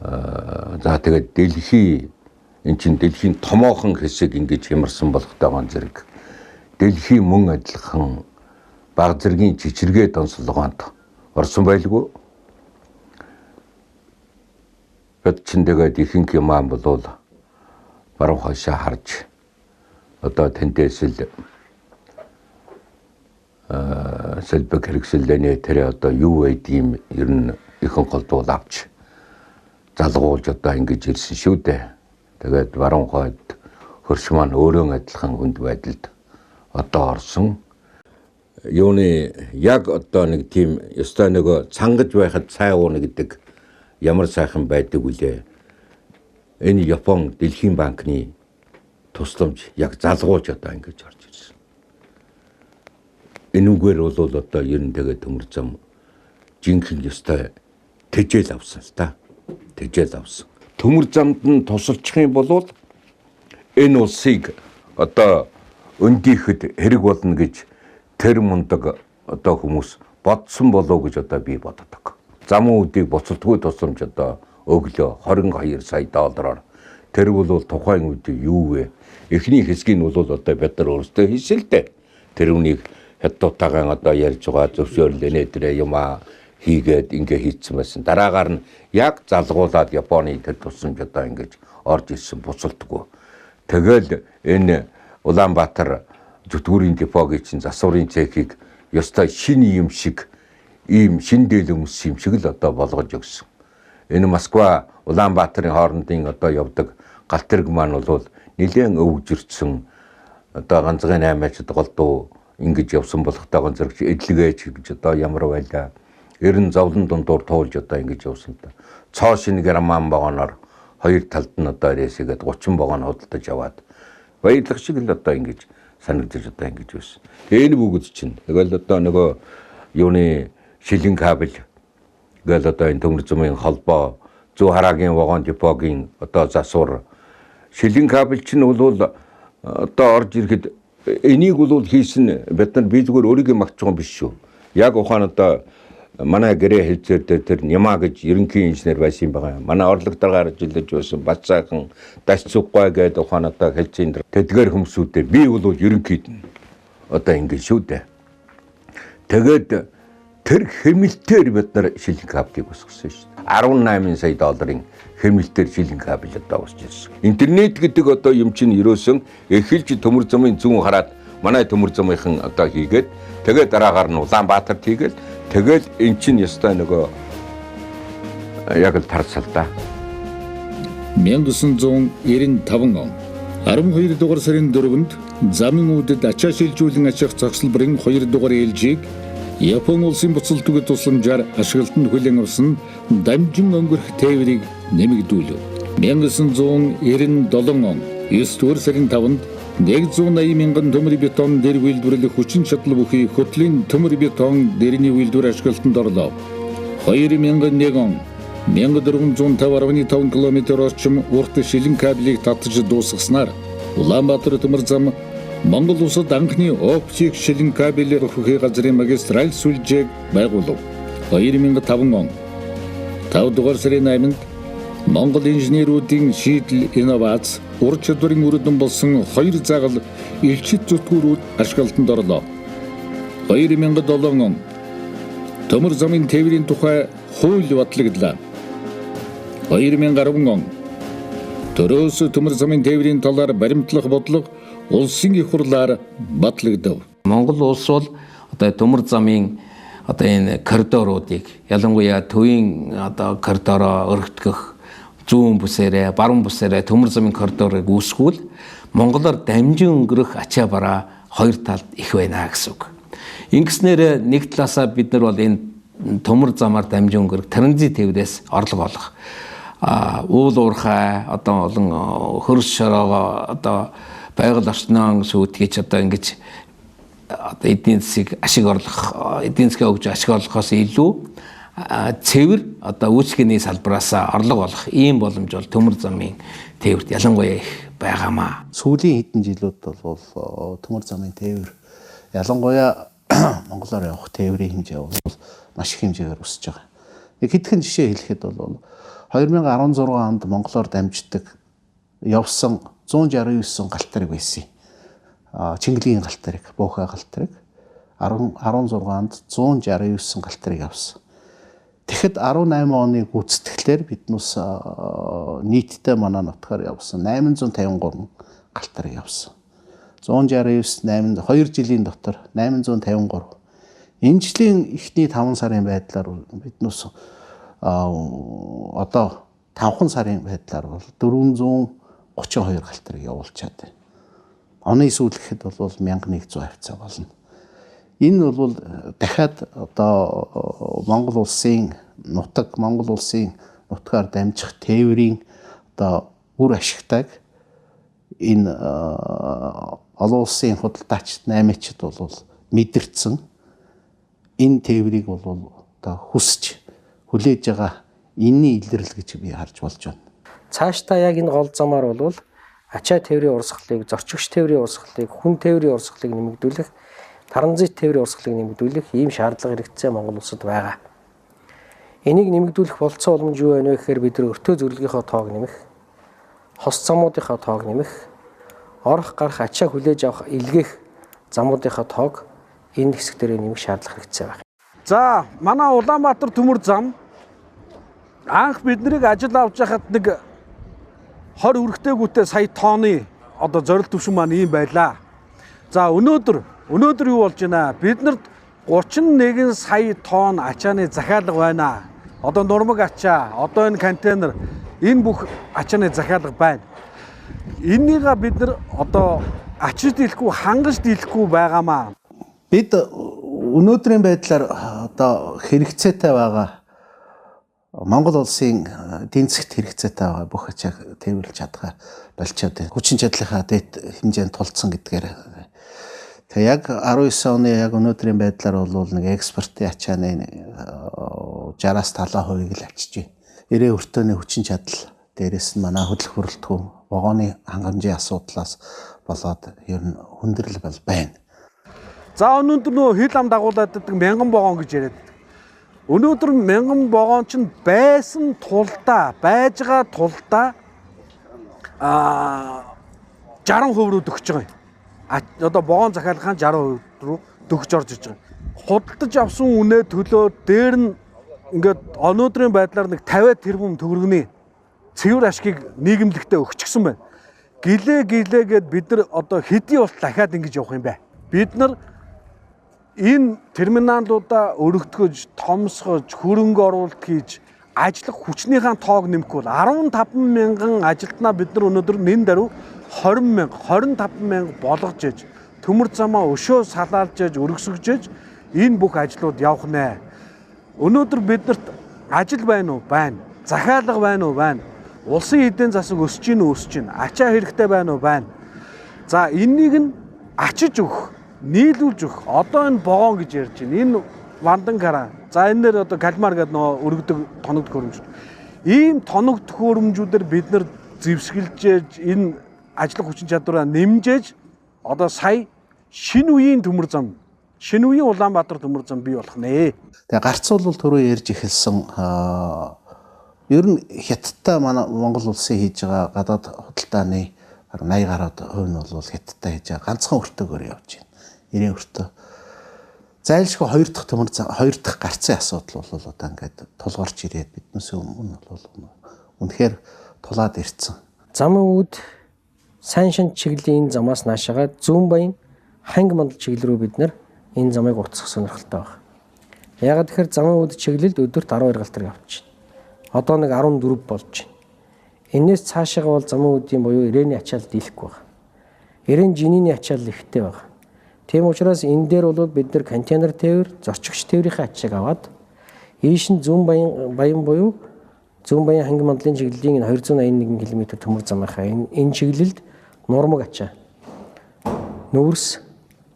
Speaker 3: За тэгээд дэлхийн томоохон хэсэг ингэж хямарсан болохтойгоо зэрэг дэлхийн мөн адилхан баг зэргийн жижиргээ донцлогоонд орсон байлгүй. Бод чин тэгээд ихэнх юм болвол баруун хашаа харж одоо тэндээс л сэлбэг хэрэгсэллэнэ тэр одоо юу байдгийм ер нь ихэн голдуул авч залгуулж одоо ингэж ирсэн шүү дээ. Тэгээд баруун хойд хөрш маань өөрөө адилхан хүнд байдалд одоо орсон. Юуны яг одоо нэг тийм ёстой нөгөө цангаж байхад цай ууна гэдэг ямар сайхан байдаг үлээ. Энэ Япон дэлхийн банкны тусламж яг залгуулж одоо ингэж орж ирсэн. Энүүгээр бол одоо ер нь тэгээд төмөр зам жинхэнэ ёстой тэжээл авсан л та. Тэжээл авсан. Төмөр замд нь тусалчих юм бол энэ улсыг одоо өндийхэд хэрэг болно гэж тэр мундаг одоо хүмүүс бодсон болов гэж одоо би боддог. Замун үдийг буцалтгүй тусламж одоо өглөө 22 сая доллараар тэр бол тухайн үед юу вэ? Эхний хэсгийг нь бол одоо бид нар өөрсдөө хийсэн л дээ. Тэр үнийг хятадтайгаа одоо ярьж байгаа зөвшөөрлөнэ тэр юм хийгээд ингээ хийцэн байсан. Дараагаар нь яг залгуулад Японы тэр тусламж одоо ингэж орж ирсэн буцалтгүй. Тэгэл энэ Улаанбаатар зүтгүүрийн депогийн чинь засварын цехийг ёстой шинэ юм шиг ийм шин дэлгэмс юм шиг л одоо болгож өгсөн. Энэ Москва Улаанбаатарын хоорондын одоо явдаг галт тэрэг маань бол нэлээд өвгжирсэн одоо ганцхан 8-ачд голдуу ингэж явсан болохтойгоо зэрэг эдлэгэж гэж одоо ямар байлаа. Ерэн зовлон дундуур туулж одоо ингэж явсан та. Цоо шинэ грамман вагоноор хоёр талд нь одоо рейсгээд 30 вагон худалдаж аваад баярлах шиг л одоо ингэж санагдаж одоо ингэж байсан. Энэ бүгд чинь тэгэл одоо нөгөө юуны шилэн кабель гэл одоо энэ төмөр замын холбоо зүү хараагийн вагон депогийн одоо засвар шилэн кабель чинь бол одоо орж ирэхэд энийг бол хийсэн бид нар би зүгээр өөрийгөө магтж байгаа юм биш шүү. Яг ухаан одоо манай гэрээ хэлцээр тэр Няма гэж ерөнхий инженер байсан юм байгаа. Манай орлогдоор гарч илж байсан бацаахан дасцуггүй гэдэг ухаан одоо хэлцээнд тэдгээр хүмүүсүүдээ би бол ерөнхийд нь одоо ингэ шүү дээ. Тэгээд тэр хэмэлтээр бид нар шилэн кабелийг усгасан шүү дээ. 18 сая долларын хэмэлтээр шилэн кабель одоо усж ирсэн. Интернет гэдэг одоо юм чинь ерөөсөн эхэлж төмөр замын зүүн хараад манай төмөр замынхан одоо хийгээд тэгээд дараагаар нь Улаанбаатарт хийгээл тэгэл эн чинь ёстой нөгөө яг л тарцал да.
Speaker 1: 1995 он 12 дугаар сарын 4-нд замын үүдэд ачаа шилжүүлэн ачаах зогсолбарын 2 дугаар ээлжийг Япон улсын буцалтгүй тусламжаар ашиглалтанд хүлээн авсан дамжин өнгөрөх тээврийг нэмэгдүүлв. 1997 он 9 дугаар сарын 5-нд 180 мянган төмөр бетон дэр үйлдвэрлэх хүчин чадал бүхий хөтлийн төмөр бетон дэрний үйлдвэр ашиглалтанд орлоо. 2001 он 1450.5 км орчим урт шилэн кабелийг татж дуусгаснаар Улаанбаатар төмөр зам Монгол улсад анхны оптик шилэн кабель өгөх газрын магистраль сүлжээг байгуулав. 2005 он 5 дугаар сарын 8-нд Монгол инженеруудын шийдэл инновац ур чадварын үрдэн болсон 2 загал элчит зүтгүүрүүд ашиглалтанд орлоо. 2007 он төмөр замын тээврийн тухай хууль батлагдлаа. 2010 он төрөөс төмөр замын тээврийн талаар баримтлах бодлого улсын их хурлаар батлагдав.
Speaker 4: Монгол улс бол одоо төмөр замын одоо энэ коридоруудыг ялангуяа төвийн одоо коридороо өргөтгөх зүүн бүсээрээ, баруун бүсээрээ төмөр замын коридорыг үүсгүүл монголоор дамжин өнгөрөх ачаа бараа хоёр талд их байна гэсэн үг. Ингэснээр нэг талаасаа бид нар бол энэ төмөр замаар дамжин өнгөрөх транзит тээврээс орлого олох. Уул уурхай одоо олон хөрс шороогоо одоо байгаль орчноо сүйтгэж одоо ингэж эдийн засгийг ашиг орлох, эдийн засгийн хөгжиж ашиг орлохоос илүү цэвэр одоо үйлчлэгээний салбараас орлого олох ийм боломж бол төмөр замын тээврт ялангуяа их байгаамаа.
Speaker 10: Сүүлийн хэдэн жилүүд бол төмөр замын тээвэр ялангуяа Монголоор явах тээврийн хэмжээ бол маш их хэмжээгээр өсөж байгаа. Нэг хэдхэн жишээ хэлэхэд бол 2016 онд монголоор дамждаг явсан 169 галтрыг байсан. Чингэлийн галтрыг, буухай галтрыг 16 онд 169 галтрыг явсан. Тэгэхэд 18 оны гүйцэтгэлээр биднээс нийтдээ манай нутгаар явсан 853 галтрыг явсан. 169 2 жилийн дотор 853. Энэ жилийн эхний 5 сарын байдлаар биднээс одоо 5 сарын байдлаар бол 432 галтрыг явуулчаад байна. Оны сүүл гэхэд бол 1100 хавцаа болно. Энэ бол дахиад одоо Монгол улсын нутгаар дамжих тээврийн одоо үр ашигтайг энэ олон улсын худалдаач наймаачид бол мэдэрсэн. Энэ тээврийг бол одоо хүсч хүлээж байгаа энэний илэрлэл гэж би харж болж байна.
Speaker 15: Цаашдаа яг энэ гол замаар бол ачаа тээврийн урсгалыг, зорчигч тээврийн урсгалыг, хүн тээврийн урсгалыг нэмэгдүүлэх, транзит тээврийн урсгалыг нэмэгдүүлэх ийм шаардлага хэрэгцээ Монгол улсад байгаа. Энийг нэмэгдүүлэх болцоо боломж юу байна вэ гэхээр бид нар өртөө зөвлөгийнхөө тоог нэмэх, хос замуудынхаа тоог нэмэх, орох гарах ачаа хүлээж авах илгээх замуудынхаа тоог энэ хэсэг дээр нэмэх шаардлага хэрэгцээ байна.
Speaker 2: За, манай Улаанбаатар төмөр зам анх биднийг ажил авч яхад нэг 20 өргөтэйгүүтэй сая тонны одоо зорилт төвшин маань ийм байлаа. За өнөөдөр юу болж байна? Биднэрт 31 сая тонн ачааны захиалга байна. Одоо нурмаг ачаа, одоо энэ контейнер, энэ бүх ачааны захиалга байна. Энийгээ бид нар одоо ачиж дийлэхгүй, хангаж дийлэхгүй байгаамаа.
Speaker 10: Бид өнөөдрийн байдлаар одоо хэрэгцээтэй байгаа Монгол улсын эдийн засгт хэрэгцээтэй байгаа бүх ачааг тээвэрлэж чадхаа болчиход байна. Хүчин чадлынхаа дэд хэмжээнд тулцсан гэдгээр. Тэгээ яг 19 оны яг өнөөдрийн байдлаар бол нэг экспортын ачааны 60-аас 70% л авчиж байна. Ирээ өртөөний хүчин чадал дээрээс нь манай хөдөлгөх бүрэлдэхүүн вагоны хангамжийн асуудлаас болоод ер нь хүндрэл бол байна.
Speaker 2: За өнөөдөр нөө хил ам дагуулдаг 1000 вагон гэж яриад. Өнөөдөр 1000 вагон ч байсан тулдаа, байж байгаа тулдаа 60% рүү дөгч байгаа юм. Одоо вагон захиалгын 60% рүү дөгж орж иж байгаа. Худалдаж авсан үнэ төлөө дээр нь ингээд өнөөдрийн байдлаар нэг 50 тэрбум төгрөгний цэвэр ашгийг нийгэмлэгтээ өгчихсөн байна. Гэлээгээд бид нар одоо хэдий бол дахиад ингэж явах юм бэ? Бид нар энэ терминалуудаа өргөтгөж, томсгож, хөрөнгө оруулалт хийж ажиллах хүчнийхээ тоог нэмэхгүй бол 15,000 ажилтнаа бид нар өнөөдөр нэн даруй 25,000 болгож ээж төмөр замаа өшөө салаалж ээж өргөсгөж ээж энэ бүх ажлууд явах нэ. Өнөөдөр биднэрт ажил байна уу? Байна. Захиалга байна уу? Байна. Улсын эдийн засаг өсөж гин үү? Өсөж гин. Ачаа хэрэгтэй байна уу? Байна. За энэнийг нь ачиж өгөх, нийлүүлж өгөх. Одоо энэ богоон гэж ярьж байна. Энэ вандан гараа. За энэ нэр одоо кальмар гэдэг нөө өргөдөг тоног төхөөрөмж. Ийм тоног төхөөрөмжүүдээр бид нар зэвсгэлжээж энэ ажлах хүчин чадвараа нэмжээж одоо сая шинэ үеийн төмөр зам, шинэ үеийн Улаанбаатар төмөр зам бий болох нэ.
Speaker 10: Тэгээ гарцуулбал түрүү ярьж эхэлсэн ер нь хятадтай манай Монгол улсын хийж байгаа гадаад худалдааны 80 гаруй хувь нь бол хятадтай хийж байгаа ганцхан өртөөгөр явж байна. 90 өртөө. зайлшгүй хоёр дахь гарцын асуудал бол одоо ингээд тулгарч ирээд биднээс өмнө бол үнэхээр тулаад ирсэн.
Speaker 15: Замын үүд сайн шин чиглэлийн энэ замаас наашаага зүүн баян ханги мандал чиглэл рүү бид нар энэ замыг уртсах сонирхолтой байна. Яагаад тэгэхээр замын үүд чиглэлд өдөрт 12 галтар явж байна. Одоо нэг 14 болж байна. Энээс цаашаага бол замын үүдийн буюу ирээний ачаал дийлэхгүй байна. Ирээн жинийний ачаал ихтэй байна. Тийм учраас энэ дээр бол бид нар контейнер тээвэр, зорчигч тээврийн ачааг аваад ийш нь зүүн баян буюу зүүн баян ханги мандлын чиглэлийн 281 км төмөр замынхаа энэ чиглэлд нурмаг ачаа, нүүрс,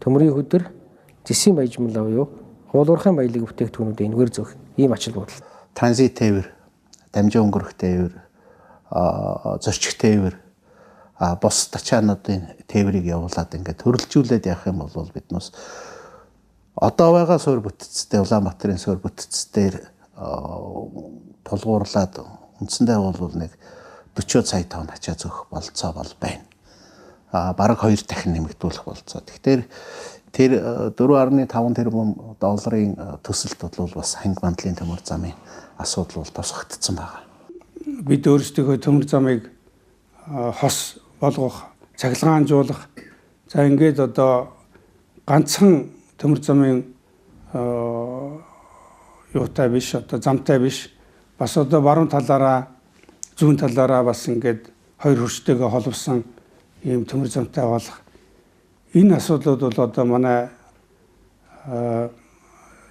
Speaker 15: төмрийн хөдөр, зэсийн баяжмал буюу уулуурхайн баялаг бүтээгдэхүүнүүд энэгээр зөөх ийм ачаал бодол.
Speaker 10: Транзит тээвэр, дамжин өнгөрөх тээвэр, зорчих тээвэр, бус ачаануудын тээврийг явуулаад ингээд хөрөлжүүлээд явах юм бол биднээс одоо байгаа суурь бүтцтэй Улаанбаатарын суурь бүтцээр тулгуурлаад үндсэндээ бол нэг 40 сая тонн ачаа зөөх болцоо бол байна. Бараг 2 дахин нэмэгдүүлэх болцоо. Тэгэхээр тэр 4.5 тэрбум долларын төсөлд бол бас ханги мандлын төмөр замын асуудал бол тусгагдсан байна.
Speaker 2: Бид өөрсдөө төмөр замыг хос болгох, цахилгаанжуулах. За ингээд одоо ганцхан төмөр замын юутай биш, одоо замтай биш. Бас одоо баруун талаараа, зүүн талаараа бас ингээд хоёр хөрштэйгээ холбосон ийм төмөр замтай болох. Энэ асуудлууд бол одоо манай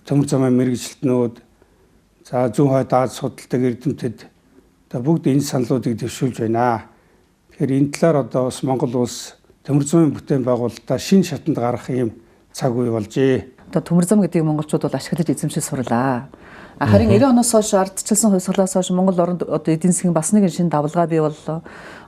Speaker 2: төмөр замын мэргэжилтнүүд, за зүүн хойд Аз судалдаг эрдэмтэд одоо бүгд энэ саналуудыг дэвшүүлж байна. Тэгэхээр энэ талаар одоо бас Монгол улс төмөр замын бүтээн байгуулалтаа шинэ шатанд гарах ийм цаг үе болжээ.
Speaker 7: Одоо төмөр зам гэдгийг монголчууд бол ашиглаж эзэмшиж сурлаа. Харин 90 оноос хойш ардчилсан хувьсгалаас хойш Монгол орнд одоо эдийн засгийн бас нэгэн шинэ давлгаа бий боллоо.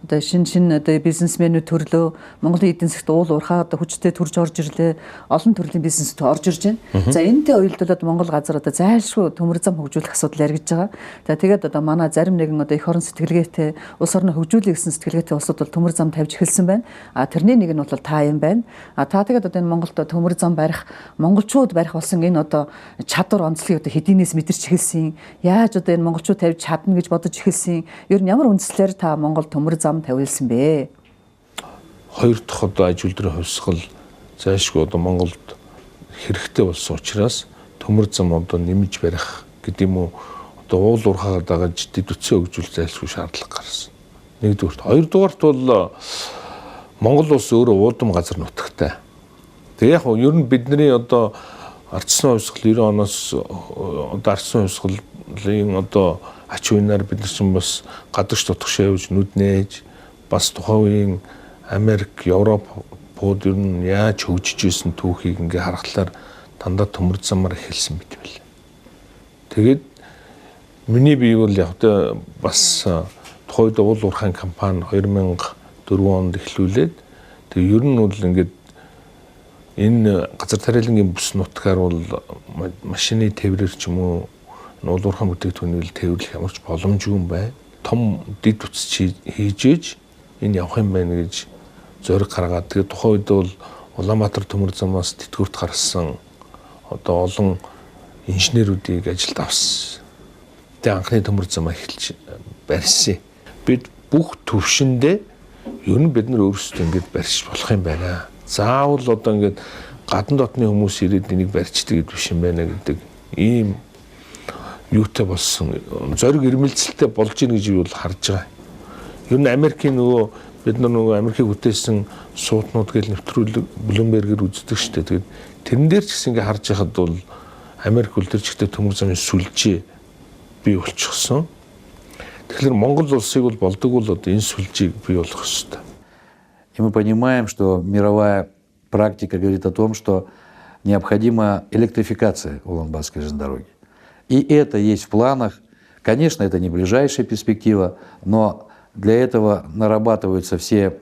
Speaker 7: Одоо шинэ одоо бизнесмэнүүд төрлөө. Монголын эдийн засгт уул уурхай одоо хүчтэй төрж орж ирлээ. Олон төрлийн бизнесд орж ирж байна. За энэтэй уялдуулаад Монгол газар одоо зайлшгүй төмөр зам хөгжүүлэх асуудал яригдж байгаа. За тэгээд одоо манай зарим нэгэн одоо эх орон сэтгэлгээтэй улс орны хөгжүүлэх гэсэн сэтгэлгээтэй улсууд бол төмөр зам тавьж эхэлсэн байна. Тэрний нэг нь бол та юм байна. Та тэгээд одоо энэ Монголд төмөр зам барих, монголчууд барих болсон энэ одоо чадвар онцлогийг одоо хэдийнээс мэдэрч эхэлсэн. Яаж одоо энэ монголчууд тавьж чадна гэж бодож эхэлсэн. Ер нь ямар үндслээр та Монгол төмөр зам тавьилсан бэ?
Speaker 16: Хоёр дахь одоо аж үйлдвэрийн хувьсгал зайлшгүй одоо Монголд хэрэгтэй болсон учраас төмөр зам одоо нэмж барих гэдэг юм уу одоо уул уурхайгаа дагаж дэд үтсээ хөгжүүл зайлшгүй шаардлага гарсан. Нэгдүгürt. Хоёрдугаарт бол Монгол улс өөрөө уудам газар нутагтай. Тэгээ яг ер нь бидний одоо ардсан хувьсгал 90 оноос одоо ардсан хувьсгалын одоо ач уянаар бид нар ч бас гадагш тутагшаа явж нүд нээж бас тухайн үеийн Америк, Европууд ер нь яаж хөгжиж ирсэн түүхийг ингээ харахаар дандаа төмөр замаар эхэлсэн мэт байл. Тэгээд миний бие бол яг тэ бас тухайд уул уурхайн компани 2004 онд эхлүүлээд тэг ер нь бол ингээд энэ газар тариалангийн бүс нутгаар бол машины тээврээр ч юм уу уул уурхайн бүтээгдэхүүнийг тээвэрлэх ямар ч боломжгүй юм байна. Том дэд үтс хийж энэ явах юм байна гэж зориг гаргаад тэгээд тухайн үед бол Улаанбаатар төмөр замаас тэтгэврт гарсан одоо олон инженерүүдийг ажилд авсан. Тэгээд анхны төмөр замаа эхэлж барьсан. Бид бүх төвшөндөө ер нь бид нар өөрсдөө ингэж барьж болох юм байна. Заавал одоо ингээд гадна дотны хүмүүс ирээд энийг барьчдаг гэдэг биш юм байна гэдэг ийм юутай болсон зориг ирмэлцэлтэй болж ийн гэж юу харж байгаа. Ер нь Америкийн нөгөө бид нар нөгөө Америкийг үтээсэн суутнууд гэж нэвтрүүлэг Bloomberg-ээр үздэг шүү дээ. Тэгээд тэрэн дээр ч гэсэн ингээд харж байхад бол Америк үлдэрчтэй төмөр замын сүлжээ бий болчихсон. Тэгэхээр Монгол улсыг бол болдог бол одоо энэ сүлжээг бий болгох ёстой.
Speaker 14: И мы понимаем, что мировая практика говорит о том, что необходима электрификация Улаанбаатарской железной дороги. И это есть в планах. Конечно, это не ближайшая перспектива, но для этого нарабатываются все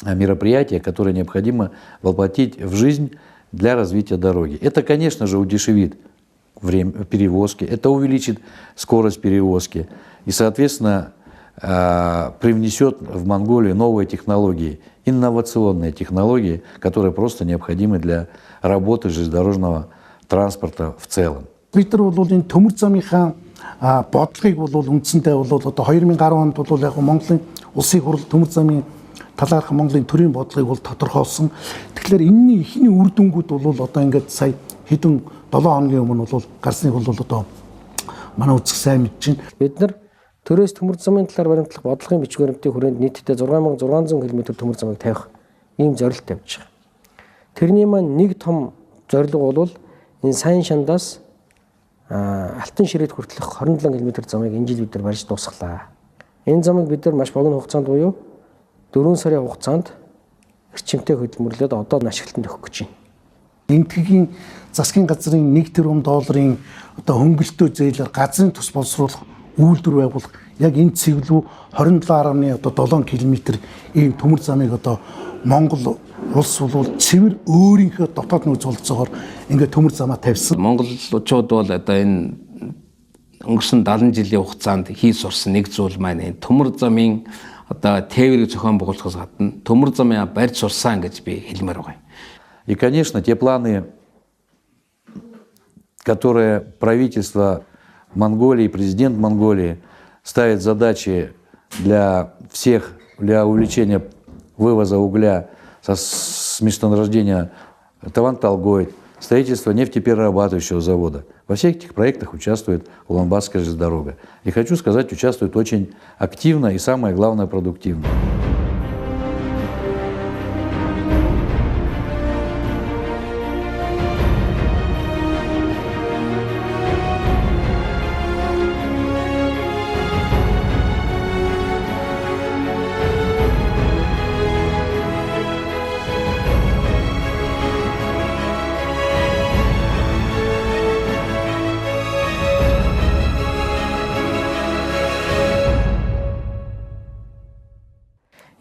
Speaker 14: мероприятия, которые необходимо воплотить в жизнь для развития дороги. Это, конечно же, удешевит время перевозки, это увеличит скорость перевозки и, соответственно, привнесет в Монголию новые технологии, инновационные технологии, которые просто необходимы для работы железнодорожного транспорта в целом.
Speaker 5: Бид нар бол энэ төмөр замынхаа бодлогыг бол үндсэндээ бол одоо 2010 онд бол яг Монголын улсын хурал төмөр замын талаарх Монголын төрийн бодлогыг бол тодорхойлсон. Тэгэхээр энэний ихний үр дүнгууд бол одоо ингээд сая хэдэн 7 хоногийн өмнө бол гарсныг бол одоо манай үзэх сайн мэдж байна.
Speaker 15: Бид нар төрөөс төмөр замын талаар баримтлах бодлогын бичиг баримтын хүрээнд нийтдээ 6600 км төмөр замыг тавих ийм зорилт тавьж байгаа. Тэрний маань нэг том зорилго бол энэ сайн шандаас алтан ширээд хүртэлх 27 км замыг энэ жил бид нар барьж дуусгалаа. Энэ замыг бид нар маш богино хугацаанд буюу 4 сарын хугацаанд эрчимтэй хөдөлмөрлөөд одоо ашиглалтанд өгөх гэж байна.
Speaker 5: Энэтхэгийн засгийн газрын 1 тэрбум долларын одоо хөнгөлтөө зээлээр газрын тус боловсруулах үйлдвэр байгуулах яг энэ цэглүү 27.7 км ийм төмөр замыг одоо Монгол улс бол цэвэр өөрийнхөө дотоод нөөц болцоогоор ингээд төмөр замаа тавьсан.
Speaker 4: Монголчууд бол одоо энэ өнгөрсөн 70 жилийн хугацаанд хийж сурсан нэг зүйл маань энэ төмөр замын одоо тээврийг зохион байгуулахаас гадна төмөр замын барьж сурсан гэж би хэлмээр байгаа.
Speaker 14: И, конечно, те планы, которые правительство Монголии, президент Монголии ставит задачи для всех, для увеличения вывоза угля с месторождения Таванталгойт, строительство нефтеперерабатывающего завода. Во всех этих проектах участвует Улаанбаатарская железнодорога. И хочу сказать, участвует очень активно и, самое главное, продуктивно.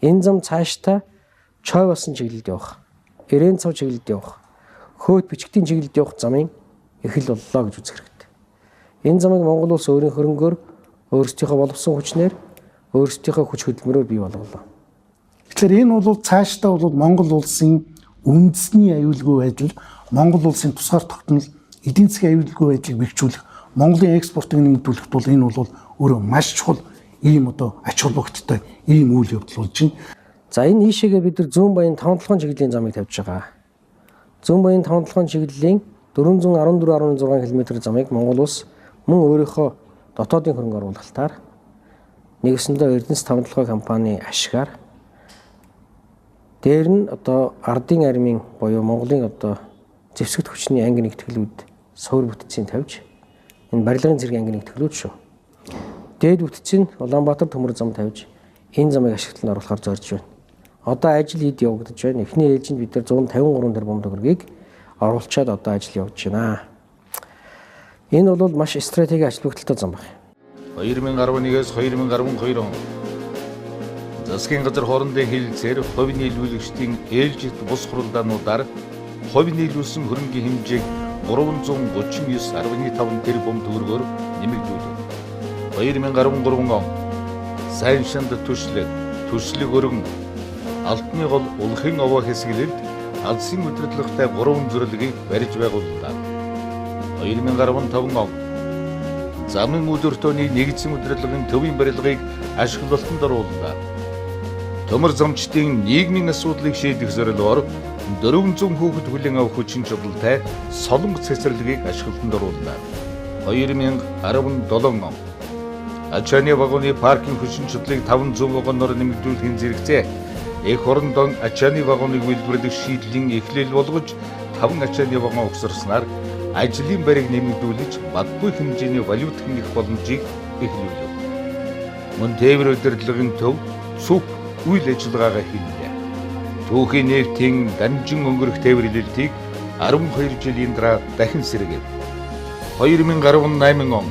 Speaker 15: Энэ зам цаашдаа чой болсон чиглэлд явах, эрээн цав чиглэлд явах, хөөт бичгтийн чиглэлд явах замын эхэл боллоо гэж үзэх хэрэгтэй. Энэ замыг Монгол улс өөрийн хөрөнгөөр өөрсдийнхөө боловсон хүчнээр өөрсдийнхөө хүч хөдөлмөрөөр бий болголоо.
Speaker 5: Тэгэхээр энэ бол цаашдаа бол Монгол улсын үндэсний аюулгүй байдал, Монгол улсын тусгаар тогтнол, эдийн засгийн аюулгүй байдлыг бэхжүүлэх, Монголын экспортыг нэмэгдүүлэхэд бол энэ бол өөрөө маш чухал ийм одоо ач холбогдолтой ийм үйл явдал болж байна.
Speaker 15: За энэ ийшээгээ бид нар зүүн баян 5-7 чиглэлийн замыг тавьж байгаа. Зүүн баян 5-7 чиглэлийн 414.6 км замыг Монгол улс мөн өөрийнхөө дотоодын хөрөнгө оруулалтаар нэгсэндээ Эрдэнэс 5-7 компани ашигаар дээр нь одоо ардын армийн буюу Монголын одоо зэвсэгт хүчний анги нэгтгэлүүд суур бүтцийн тавьж энэ барилгын зэрэг анги нэгтгэлүүд шүү. Дээд бүтцийн Улаанбаатар төмөр зам тавьж энэ замыг ашиглалтанд оруулахар зорж байна. Одоо ажил хэд явагдаж байна. Эхний ээлжинд бид нар 153 тэрбум төгрөгийг оруулчаад одоо ажил явуулж байна. Энэ бол маш стратеги ач холбогдолтой зам байна.
Speaker 17: 2011-ээс 2012 он засгийн газар хоорондын хэлэлцээр хувь нийлүүлэгчдийн ээлжит бус хуралдаануудаар хувь нийлүүлсэн хөрөнгийн хэмжээг 339.5 тэрбум төгрөгөөр нэмэгдүүлв. 2013 он сайн шанд төслөг өргөн алтны гол улхын овоо хэсгэлэлд алсын удирдлагатай 3 зөвлөгийг барьж байгууллаа. 2015 он замын өдөртөөний нэгдсэн удирдлагын төвийн барилгыг ашиглалтанд орууллаа. Төмөр замчдын нийгмийн асуудлыг шийдэх зорилгоор 400 хүүхэд хүлээн авах хүчин чадалтай солонгос цэцэрлэгийг ашиглалтанд орууллаа. 2017 он ачааны вагоны паркинг хүчин чадлыг 500 вагоноор нэмэгдүүлэхийн зэрэгцээ эх орондон ачааны вагоныг үйлдвэрлэх шийдлийн эхлэл болгож 5 ачааны вагон угсарснаар ажлын байрыг нэмэгдүүлж баггүй хэмжээний валют хэмнэх боломжийг эхлүүлв. Мөн тээвэр удирдлагын төв цуг үйл ажиллагаагаа хийлээ. Түүхийн нефтийн данжин өнгөрөх тээвэрлэлтийг 12 жилийн дараа дахин сэргээв. 2018 он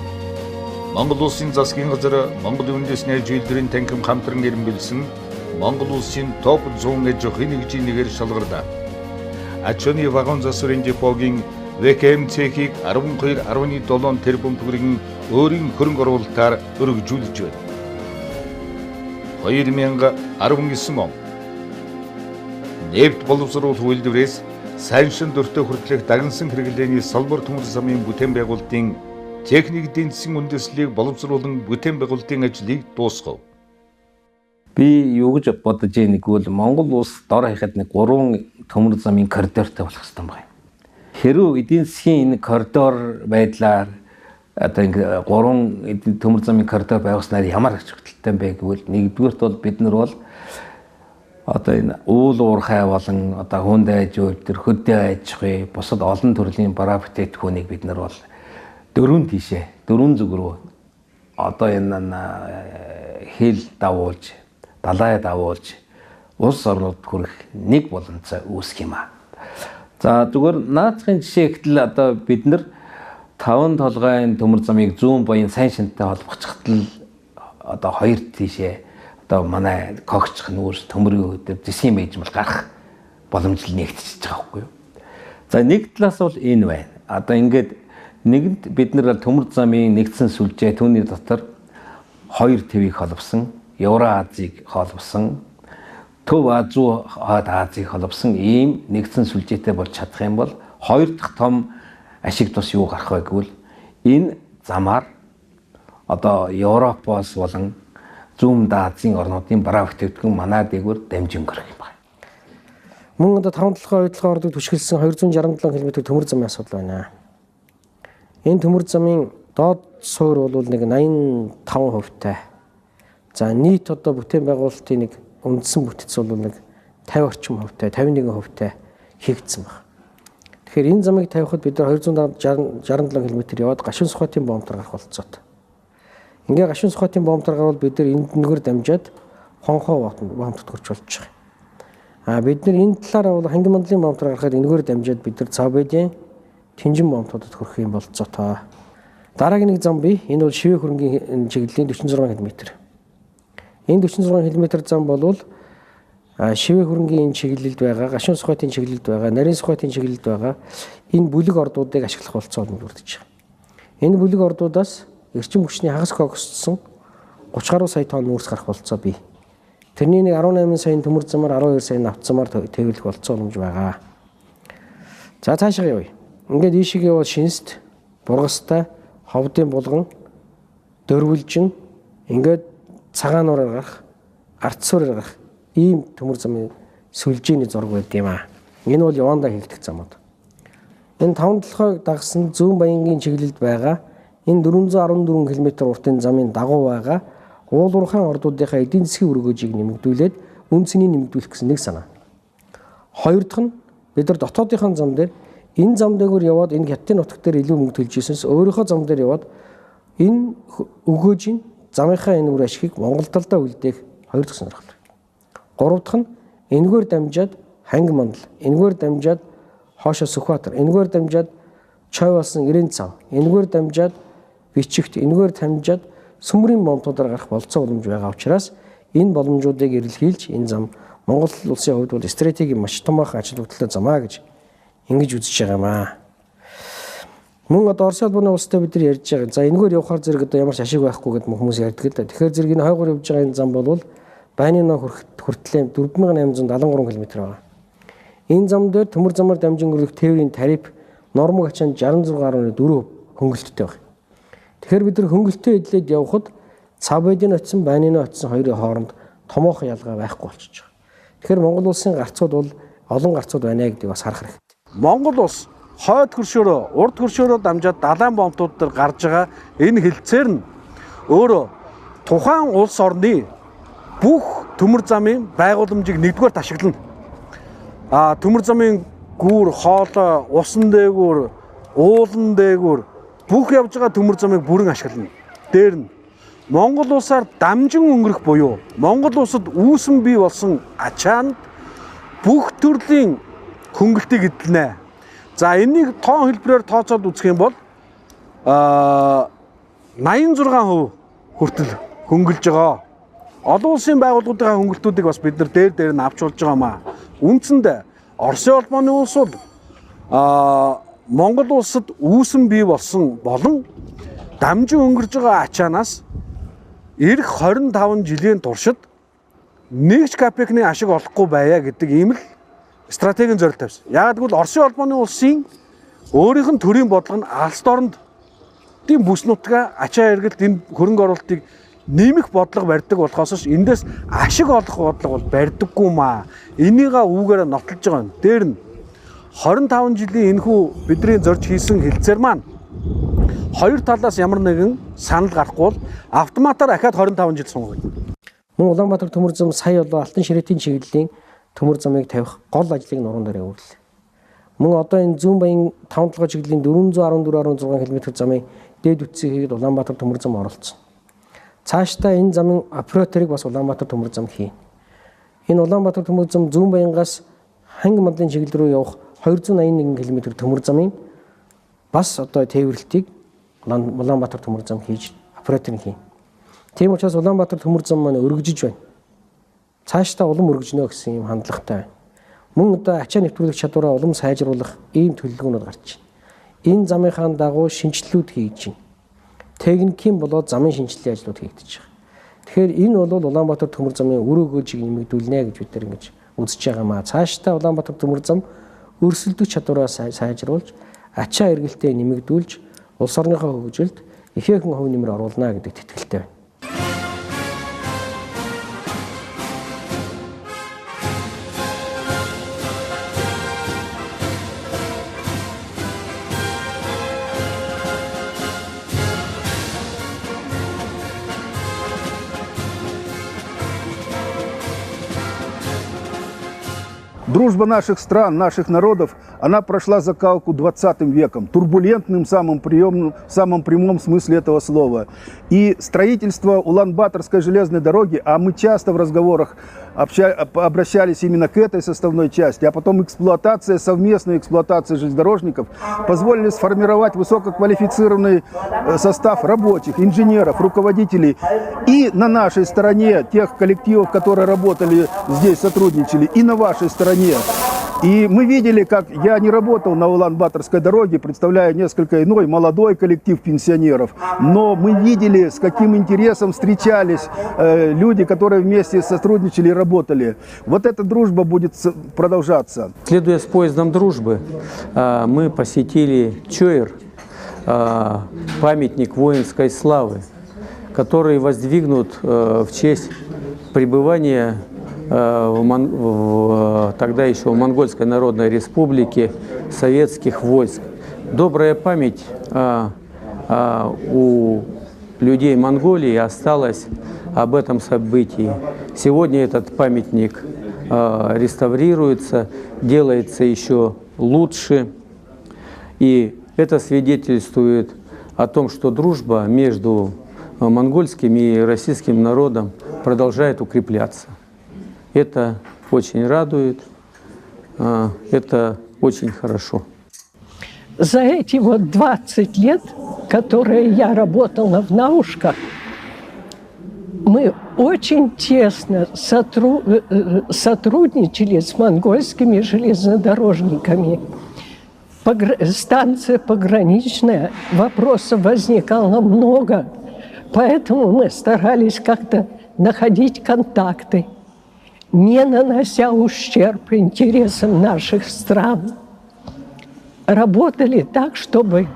Speaker 17: Монгол улсын засгийн газар Монгол үндэсний жилийн танхим хамтран ирэмбэлсэн Монгол улсын топ 100 аж ахуйн нэгжийн шалгарлаа. Ачааны вагон засварын депогийн ВКМ цехийг 12.7 тэрбум төгрөгийн өөрийн хөрөнгө оруулалтаар өргөжүүлж байна. 2019 он нефт боловсруулах үйлдвэрээс сайн шин дөртөө хүртэлх дагнсан хэрэглээний салбар төмөр замын бүтээн байгуулалтын техник эдийн засгийн үндэслэлийг боловсруулан бүтээн байгуулалтын ажлыг дуусгав.
Speaker 4: Би юу гэж бодож байгааг бол Монгол улс дор хаяхад 3 төмөр замын коридортой болох хэрэгтэй байна. Хэрвээ эдийн засгийн энэ коридор байдлаар одоо ингээ 3 төмөр замын коридор байгуулснаар ямар ач холбогдолтой бэ гэвэл нэгдүгээрт бол бид нар бол одоо энэ уул уурхай болон одоо хүнд аж үйлдвэр, хөдөө аж ахуй, бусад олон төрлийн бараа бүтээтгүүнийг бид нар бол дөрвөн зүг рүү одоо энэ хил давуулж, далай давуулж улс орнууд хүрэх нэг боломжтой үүсэх юм аа. За зүгээр наацхийн жишээ гэтэл одоо бид нар 5 толгойн төмөр замыг зүүн буян сайн шинтэй холбогчхтал одоо 2 тийшээ одоо манай когчх нүүрс төмөрийн өдөр зэсгийн мэйжмэл гарах боломж л нэгтчихэж байгаа байхгүй юу. За нэг талаас бол энэ байна. Одоо ингээд нэгэнт бид нар төмөр замын нэгдсэн сүлжээ түүний дотор 2 твийг холбосон, Евразийг холбосон, Төв Азуу Азийг холбосон ийм нэгдсэн сүлжээтэй болж чадах юм бол 2 дахь том ашиг тус юу гарах вэ гэвэл энэ замаар одоо Европоос болон Зүүн Азийн орнуудын бараа бүтээгдэхүүн манай дээгүүр дамжин гарах юм байна.
Speaker 15: Мөн одоо 5 толгой ойдлогоо ордод түшгэлсэн 267 км төмөр замын асуудал байна. Энэ төмөр замын доод суур бол нэг 85%-тай. За нийт одоо бүтээн байгуулалтын нэг үндсэн бүтэц бол нэг 50 орчим хувьтай, 51%-тай хийгдсэн байна. Тэгэхээр энэ замыг тавихад бид нар 267 км яваад гашуун сухатын боомтор гарах болцоотой. Ингээ гашуун сухатын боомтор гарвал бид нар энднгээр дамжаад хонхоо боомтод хүрч болж байгаа. Бид нар энэ талаараа бол хангин мандлын боомтор гарахад энэгээр дамжаад бид нар Цавбэдийн Тэнжин боомтодод хүрэх юм болцоотой. Дараагийн нэг зам бий. Энэ бол шивээ хөрөнгийн чиглэлийн 46 км. Энэ 46 км зам бол шивээ хөрөнгийн чиглэлд байгаа, гашуун сухатын чиглэлд байгаа, нарийн сухатын чиглэлд байгаа энэ бүлэг ордуудыг ашиглах болцоо бүрдэж байгаа. Энэ бүлэг ордуудаас эрчим хүчний хагас когссон 30 гаруй сая тонн нүүрс гарах болцоо бий. Тэрний нэг 18 саяын төмөр замаар 12 саяын автозамаар тэглэх болцоо боломж байгаа. За цаашаа явъя. Ингээд ийшээ бол Шинэст, Бургастай, Ховдын булган, Дөрвөлжин ингээд цагаануураар гарах, Ардсуураар гарах ийм төмөр замын сүлжээний зураг байд юм аа. Энэ бол Явандаа хийгдэх замууд. Энэ 5 толгойг дагсан зүүн баянгийн чиглэлд байгаа энэ 414 км уртын замын дагуу байгаа уулуурхайн ордуудынхаа эдийн засгийн өргөөжийг нэмэгдүүлээд үн цэнийг нэмэгдүүлэх гэсэн нэг санаа. Хоёр дахь нь бид нар дотоодынхон зам дээр энэ зам дээгүүр яваад энэ хятадын нутаг дээр илүү мөнгө төлж ийсэнс өөрийнхөө зам дээр яваад энэ өгөөжийн замынхаа энэ үр ашгийг Монгол талдаа үлдээх хоёр дахь сонирхол. Гурав дахь нь энэгээр дамжаад хангин мандал, энэгээр дамжаад хоошоо Сүхбаатар, энэгээр дамжаад Чой болсон Ирээн цав, энэгээр дамжаад Бичигт, энэгээр дамжаад Сүмрийн момтуудаар гарах болцоо боломж байгаа учраас энэ боломжуудыг эрэлхийлж энэ зам Монгол улсын хувьд бол стратегийн маш том ачаал бүгдлээ замаа гэж ингэж үзэж байгаа юм аа. Мөн одоо Орос улбаны улстай бид нар ярьж байгаа. За энэгээр явахаар зэрэг одоо ямар ч ашиг байхгүй гэдэг хүмүүс ярьдаг л да. Тэгэхээр зэрэг энэ хойгоор явж байгаа энэ зам бол Байны нөө хүртлээ 4873 км байгаа. Энэ зам дээр төмөр замаар дамжин өргөх тээврийн тариф нормог ачаан 66.4% хөнгөлөлттэй байна. Тэгэхээр бид нар хөнгөлөлтөө эдлээд явхад Цавбэдийн очисон, Байны нөө очисон хоёрын хооронд томоохон ялгаа байхгүй болчихж байгаа. Тэгэхээр Монгол улсын гарцууд бол олон гарцууд байна гэдгийг бас харах хэрэгтэй.
Speaker 18: Монгол улс хойд хөршөөрөө, урд хөршөөрөө дамжаад далайн бомтууд дээр гарч байгаа энэ хилцээр нь өөрөө тухайн улс орны бүх төмөр замын байгууламжийг нэгдүгээр ашиглана. Төмөр замын гүүр, хоолой, усан дээгүүр, уулан дээгүүр бүх явж байгаа төмөр замыг бүрэн ашиглана. Дээр нь Монгол улсаар дамжин өнгөрөх буюу Монгол улсад үүсэн бий болсон ачаанд бүх төрлийн хөнгөлтийг эдэлнэ. За энийг тоон хэлбэрээр тооцоод үзэх юм бол 86% хүртэл хөнгөлж байгаа. Олон улсын байгууллагуудын хөнгөлтүүдийг бас бид нар дээр нь авч болж байгаа маа. Үндсэндээ Оросын улбаны улс бол Монгол улсад үүсэн бий болсон болон дамжин өнгөрж байгаа ачаанаас ирэх 25 жилийн туршид нэгч капекны ашиг олохгүй байя гэдэг ийм л стратегийн зорилт тавьсан. Яг гэвэл Оросын холбооны улсын өөрийнх нь төрийн бодлого нь алс оронд тийм бүс нутгаа ачаа эргэлт энэ хөрөнгө оруулалтыг нэмэх бодлого барьдаг болохоос эндээс ашиг олох бодлого бол барьдаггүй маа. Энийгээ үүгээрээ нотолж байгаа юм. Дээр нь 25 жилийн энэхүү бидний зорж хийсэн хэлцээр маань хоёр талаас ямар нэгэн санал гарахгүй бол автоматар ахаад 25 жил сунгана.
Speaker 15: Мөн Улаанбаатар төмөр зам сая болоо алтан ширээтийн чиглэлийн төмөр замыг тавих гол ажлыг нуруунд дээр явууллаа. Мөн одоо энэ зүүн баян 5 толгой чиглэлийн 414.6 км замын дээд үтсийг хийгээд Улаанбаатар төмөр зам оролцсон. Цаашдаа энэ замын операторыг бас Улаанбаатар төмөр зам хийн. Энэ Улаанбаатар төмөр зам зүүн баянгаас ханги мандлын чиглэл рүү явах 281 км төмөр замын бас одоо тээвэрлэлтийг Улаанбаатар төмөр зам хийж оператор нь хийн. Тийм учраас Улаанбаатар төмөр зам маань өргөжиж байна. Цаашдаа улам өргөжнө гэсэн юм хандлагатай байна. Мөн одоо ачаа нэвтрүүлэх чадвараа улам сайжруулах ийм төлөвлөгөөнүүд гарч байна. Энэ замынхаа дагуу шинжилэлүүд хийж байна. Техникийн болоод замын шинжилгээ ажлууд хийгдэж байгаа. Тэгэхээр энэ бол Улаанбаатар төмөр замын үр өгөөжийг нэмэгдүүлнэ гэж бид нар ингэж үзэж байгаа маа. Цаашдаа Улаанбаатар төмөр зам өрсөлдөх чадвараа сайжруулж, ачаа эргэлтээ нэмэгдүүлж, улс орныхоо хөгжилд ихээхэн хувь нэмэр оруулна гэдэгт итгэлтэй байна.
Speaker 19: Дружба наших стран, наших народов, она прошла закалку 20 веком, турбулентным в самом прямом смысле этого слова. И строительство Улаанбаатарской железной дороги, а мы часто в разговорах обращались именно к этой составной части, а потом совместная эксплуатация железнодорожников позволили сформировать высококвалифицированный состав рабочих, инженеров, руководителей. И на нашей стороне тех коллективов, которые работали здесь, сотрудничали, и на вашей стороне. И мы видели, как я не работал на Улаанбаатарской дороге, представляя несколько иной молодой коллектив пенсионеров, но мы видели, с каким интересом встречались люди, которые вместе сотрудничали и работали. Вот эта дружба будет продолжаться.
Speaker 20: Следуя с поездом дружбы, мы посетили Чойр, памятник воинской славы, который воздвигнут в честь пребывания тогда еще в Монгольской Народной Республике советских войск. Добрая память у людей Монголии осталась об этом событии. Сегодня этот памятник реставрируется, делается еще лучше. И это свидетельствует о том, что дружба между монгольским и российским народом продолжает укрепляться. Это очень радует, это очень хорошо.
Speaker 21: За эти 20 лет, которые я работала в наушках, мы очень тесно сотрудничали с монгольскими железнодорожниками. Станция пограничная, вопросов возникало много, поэтому мы старались как-то находить контакты, не нанося ущерб интересам наших стран. Работали так, чтобы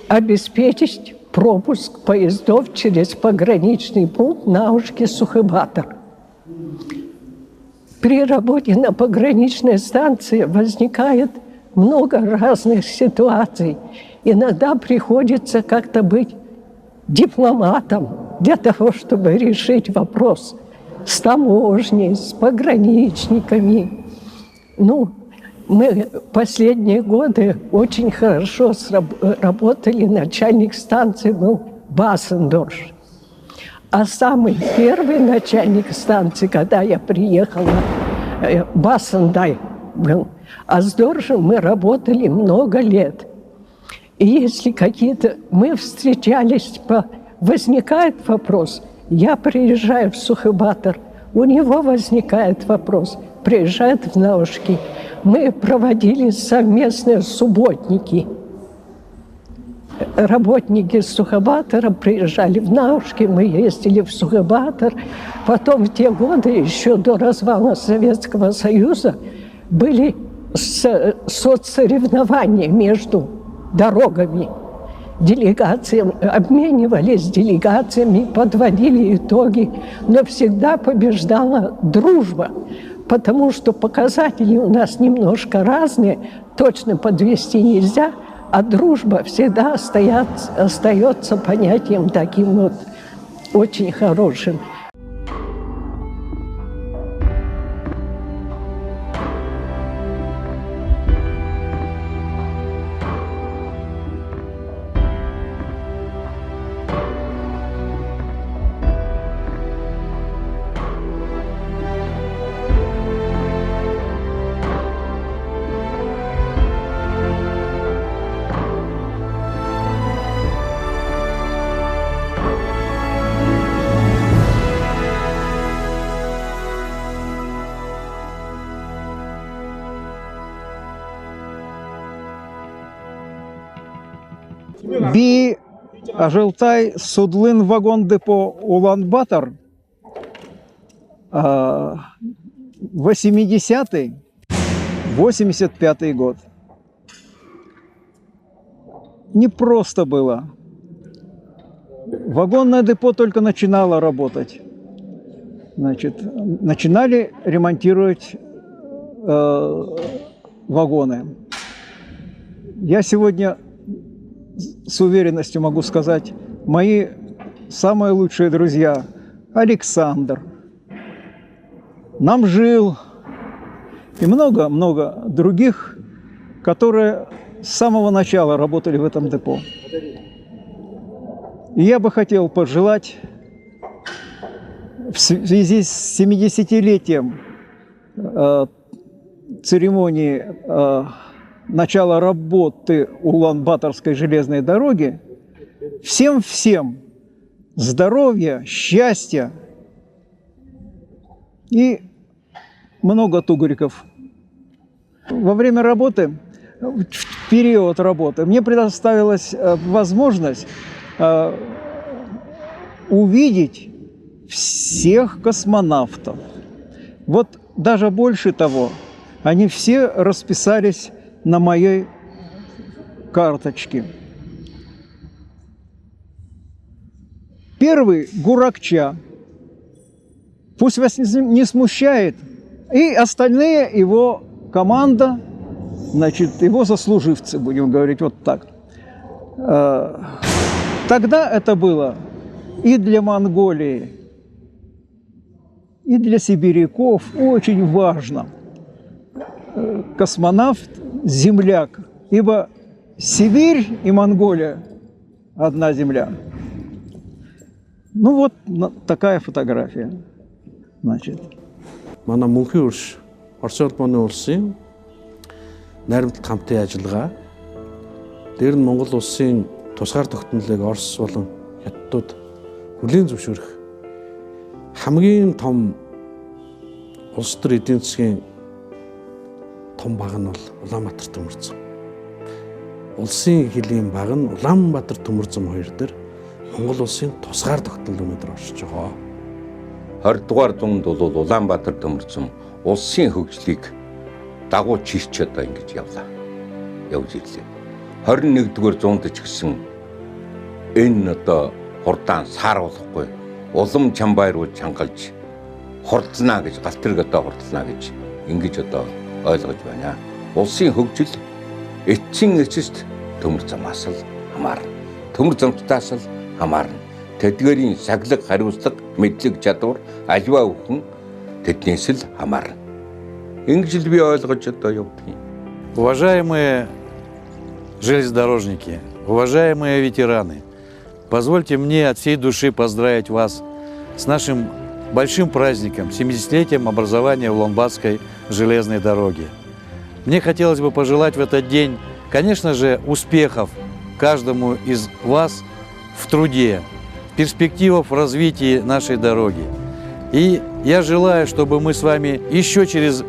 Speaker 21: обеспечить пропуск поездов через пограничный пункт Наушки-Сухобатор. При работе на пограничной станции возникает много разных ситуаций. Иногда приходится как-то быть дипломатом для того, чтобы решить вопрос с таможней, с пограничниками. Мы последние годы очень хорошо работали. Начальник станции был Басендорш. А самый первый начальник станции, когда я приехала, Басендай был. А с Доржем мы работали много лет. И если мы встречались, возникает вопрос, я приезжаю в Сухобатор, у него возникает вопрос, приезжает в Наушки. Мы проводили совместные субботники. Работники Сухобатора приезжали в Наушки, мы ездили в Сухобатор. Потом в те годы, еще до развала Советского Союза, были соцсоревнования между дорогами. Делегации обменивались делегациями, подводили итоги, но всегда побеждала дружба, потому что показатели у нас немножко разные, точно подвести нельзя, а дружба всегда остается понятием таким вот очень хорошим.
Speaker 19: Би Ажылтай судлын вагон депо Улаанбаатар 80-85 год. Не просто было. Вагонное депо только начинало работать. Значит, начинали ремонтировать вагоны. Я сегодня с уверенностью могу сказать, мои самые лучшие друзья Александр, Намжил и много-много других, которые с самого начала работали в этом депо. И я бы хотел пожелать в связи с 70-летием церемонии начала работы Улаанбаатарской железной дороги всем здоровья, счастья и много тугриков. Во время работы, в период работы, мне предоставилась возможность увидеть всех космонавтов. Вот даже больше того, они все расписались на моей карточке. Первый – Гуракча. Пусть вас не смущает. И остальные его команда, значит, его сослуживцы, будем говорить вот так. Тогда это было и для Монголии, и для сибиряков очень важно. Космонавт, земляк, ибо Сибирь и Монголия – одна земля. Ну вот такая фотография, значит.
Speaker 18: Манай мөнхийн өрш Орос улманы улсын найрамдал хамтын ажиллагаа дээр нь Монгол улсын тусгаар тогтнолыг Орос болон Хятадууд хүлээн зөвшөөрөх хамгийн том улс төр эдийн засгийн том баг нь бол Улаанбаатар төмөрзөм. Улсын хилийн баг нь Улаанбаатар төмөрзөм хоёр дээр Монгол улсын тусгаар тогтнол өнөөдөр оршиж байгаа.
Speaker 3: 20 дугаар зуунд бол Улаанбаатар төмөрзөм улсын хөгжлийг дагуу чирч одоо ингэж явж ирлээ. 21 дугаар зуунд ч гэсэн энэ одоо хурдаан сааруулахгүй улам чамбайруу чангалж хурдлана гэж галтэрэг одоо хурдлана гэж ингэж одоо ойлгож байна. Улсын хөгжил эцсийн эцэст төмөр замаас л хамаарна. Төмөр замтаас л хамаарна. Тэдгээрийн саглаг, хариуцлага, мэдлэг, чадвар аливаа бүхэн тэднээс л хамаарна. Ингэж л би ойлгож одоо явдгийг.
Speaker 14: Уважаемые железнодорожники, уважаемые ветераны, позвольте мне от всей души поздравить вас с нашим большим праздником, 70-летием образования Улаанбаатарской железной дороги. Мне хотелось бы пожелать в этот день, конечно же, успехов каждому из вас в труде, перспективов в развитии нашей дороги. И я желаю, чтобы мы с вами еще через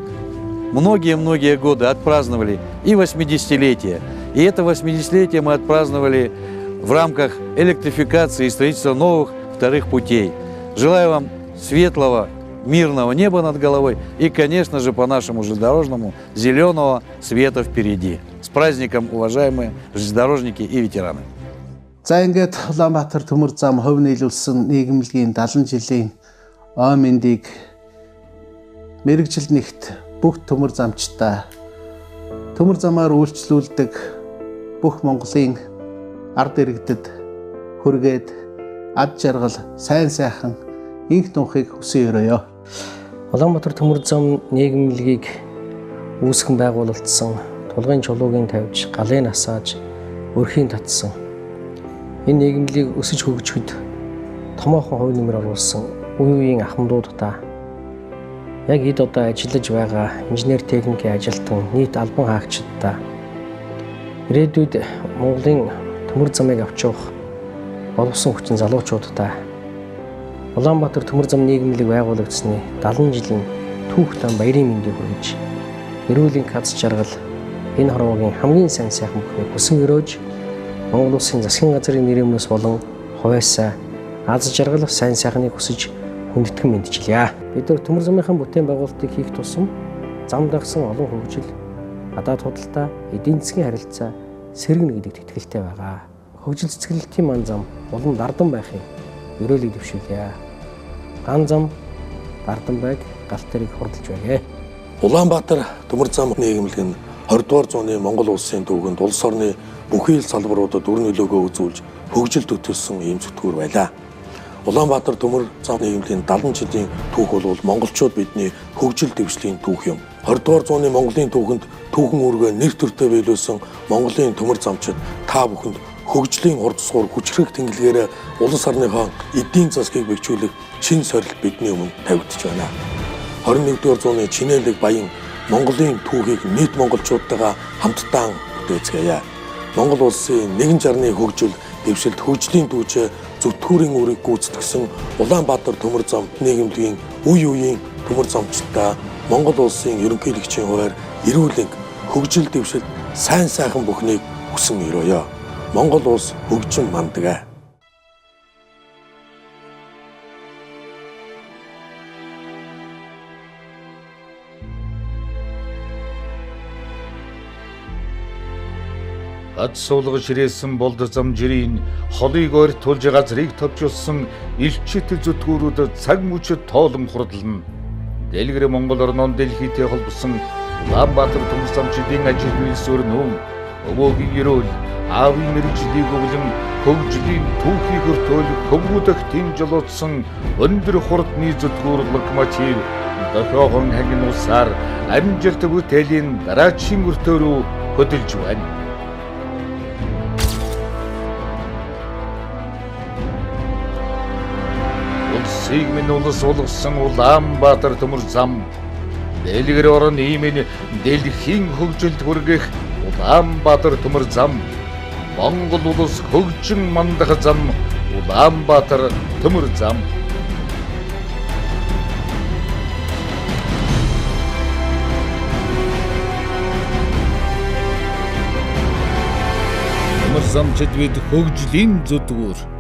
Speaker 14: многие-многие годы отпраздновали и 80-летие. И это 80-летие мы отпраздновали в рамках электрификации и строительства новых вторых путей. Желаю вам светлого, мирного неба над головой и, конечно же, по нашему железнодорожному зеленого света впереди. С праздником, уважаемые железнодорожники и ветераны!
Speaker 10: За ингээд Улаанбаатар төмөр зам хувь нийлүүлсэн нийгэмлэгийн 70 жилийн ой мэндийг мэрэгжил нэгт бүх төмөр замчтай төмөр замаар үйлчлүүлдэг бүх Монголын ард иргэдэд хүргээд ад жаргал сайн сайхан инх тунхыг хүсэн өрөөё.
Speaker 15: Улаанбаатар төмөр зам нийгэмлэгийг үүсгэн байгуулагдсан, тулгын чулуугийн тавьж, галын асааж, өрхийн татсан. Энэ нийгэмлэгийг өсөж хөгжихэд томоохон хувь нэмэр оруулсан үеийн ахмадуудаа яг эд одоо ажиллаж байгаа инженер техникийн ажилтан нийт албан хаагчдаа ирээдүйд Монголын төмөр замыг авч явах боловсон хүчин залуучуудаа Улаанбаатар төмөр зам нийгэмлэг байгуулагдсны 70 жилийн түүхтэн баярын мэндийг хүргэж эрүүлийн кац жаргал энэ хорвоогийн хамгийн сайн сайхан бүхнийг хүсэн өрөөж Монгол улсын засгийн газрын нэрэмнээс болон хувьяасаа аз жаргал сайн сайхныг хүсэж хүндэтгэн мэдчилье. Бид нар төмөр замынхаа бүтээн байгуулалтыг хийх тусам зам дагсан олон хөгжил, гадаад худалдаа, эдийн засгийн харилцаа сэргэнэ гэдэгт итгэлтэй байгаа. Хөгжил цэцгэлэлтийн ман зам улам дардан байхын өрөөлийг дэвшүүлье. Ган зам дардан байг галт тэрийг хурдалж байгээ.
Speaker 8: Улаанбаатар төмөр зам нийгэмлэг нь 20 дугаар зууны Монгол улсын төвөнд улс орны бүхий л салбаруудад үр нөлөөгөө үзүүлж хөгжил төтөлсөн ийм зүтгүүр байлаа. Улаанбаатар төмөр зам нийгэмлэгийн 70 жилийн түүх бол монголчууд бидний хөгжил дэвшлийн түүх юм. 20 дугаар зууны Монголын түүхэнд түүхэн үүргээ нэр төртөө биелүүлсэн Монголын төмөр замчид та бүхэнд хөгжлийн урд сугар хүчрэг тэнглэгээр улс орныхоо эдийн засгийг бэхжүүлэх шин сорилт бидний өмнө тавигдж байна. 21-р зууны чинээлэг баян Монголын түүхийг нийт монголчуудтайгаа хамтдаа бүтээцгээе. Монгол улсын нэгэн жарны хөгжил, дэвшилт, хөгжлийн түүчээ зүтгүүрийн үрийг гүйцэтгэсэн Улаанбаатар төмөр зам нийгэмлэгийн үе үеийн төмөр замчтай Монгол улсын ерөнхийлөгчийн хувьар эрүүлэг, хөгжил, дэвшилт, сайн сайхан бүхнийг хүсэн өрөөё. Монгол улс хөгжин манддаг.
Speaker 17: Ад суулгаж ирээсэн болд зам жилийн холыг ойртуулж газрыг товчулсан элчит зүтгүүрүүдэд цаг мөчөд тоолон хурдлана. Дэлгэр Монгол орнон дэлхийтэй холбосон Улаанбаатар төмөр замчдын ажил үйлсээр нүүн өвөөгийн ерөөл аавын мэрэгжлийг өвлөн хөгжлийн түүхийг өртөөл хөвгүүдэх тийм жолоодсон өндөр хурдны зүтгүүр локомотив дохиогон хангин усаар амжилт бүтээлийн дараачийн өртөө рүү хөдөлж байна. Улсыг минь улс болгосон Улаанбаатар төмөр зам дэлгэр орон иймэн дэлхийн хөгжилд хүргэх Улаанбаатар төмөр зам Монгол улс хөгжин мандах зам Улаанбаатар төмөр зам. Төмөр замчид бид хөгжлийн зүтгүүр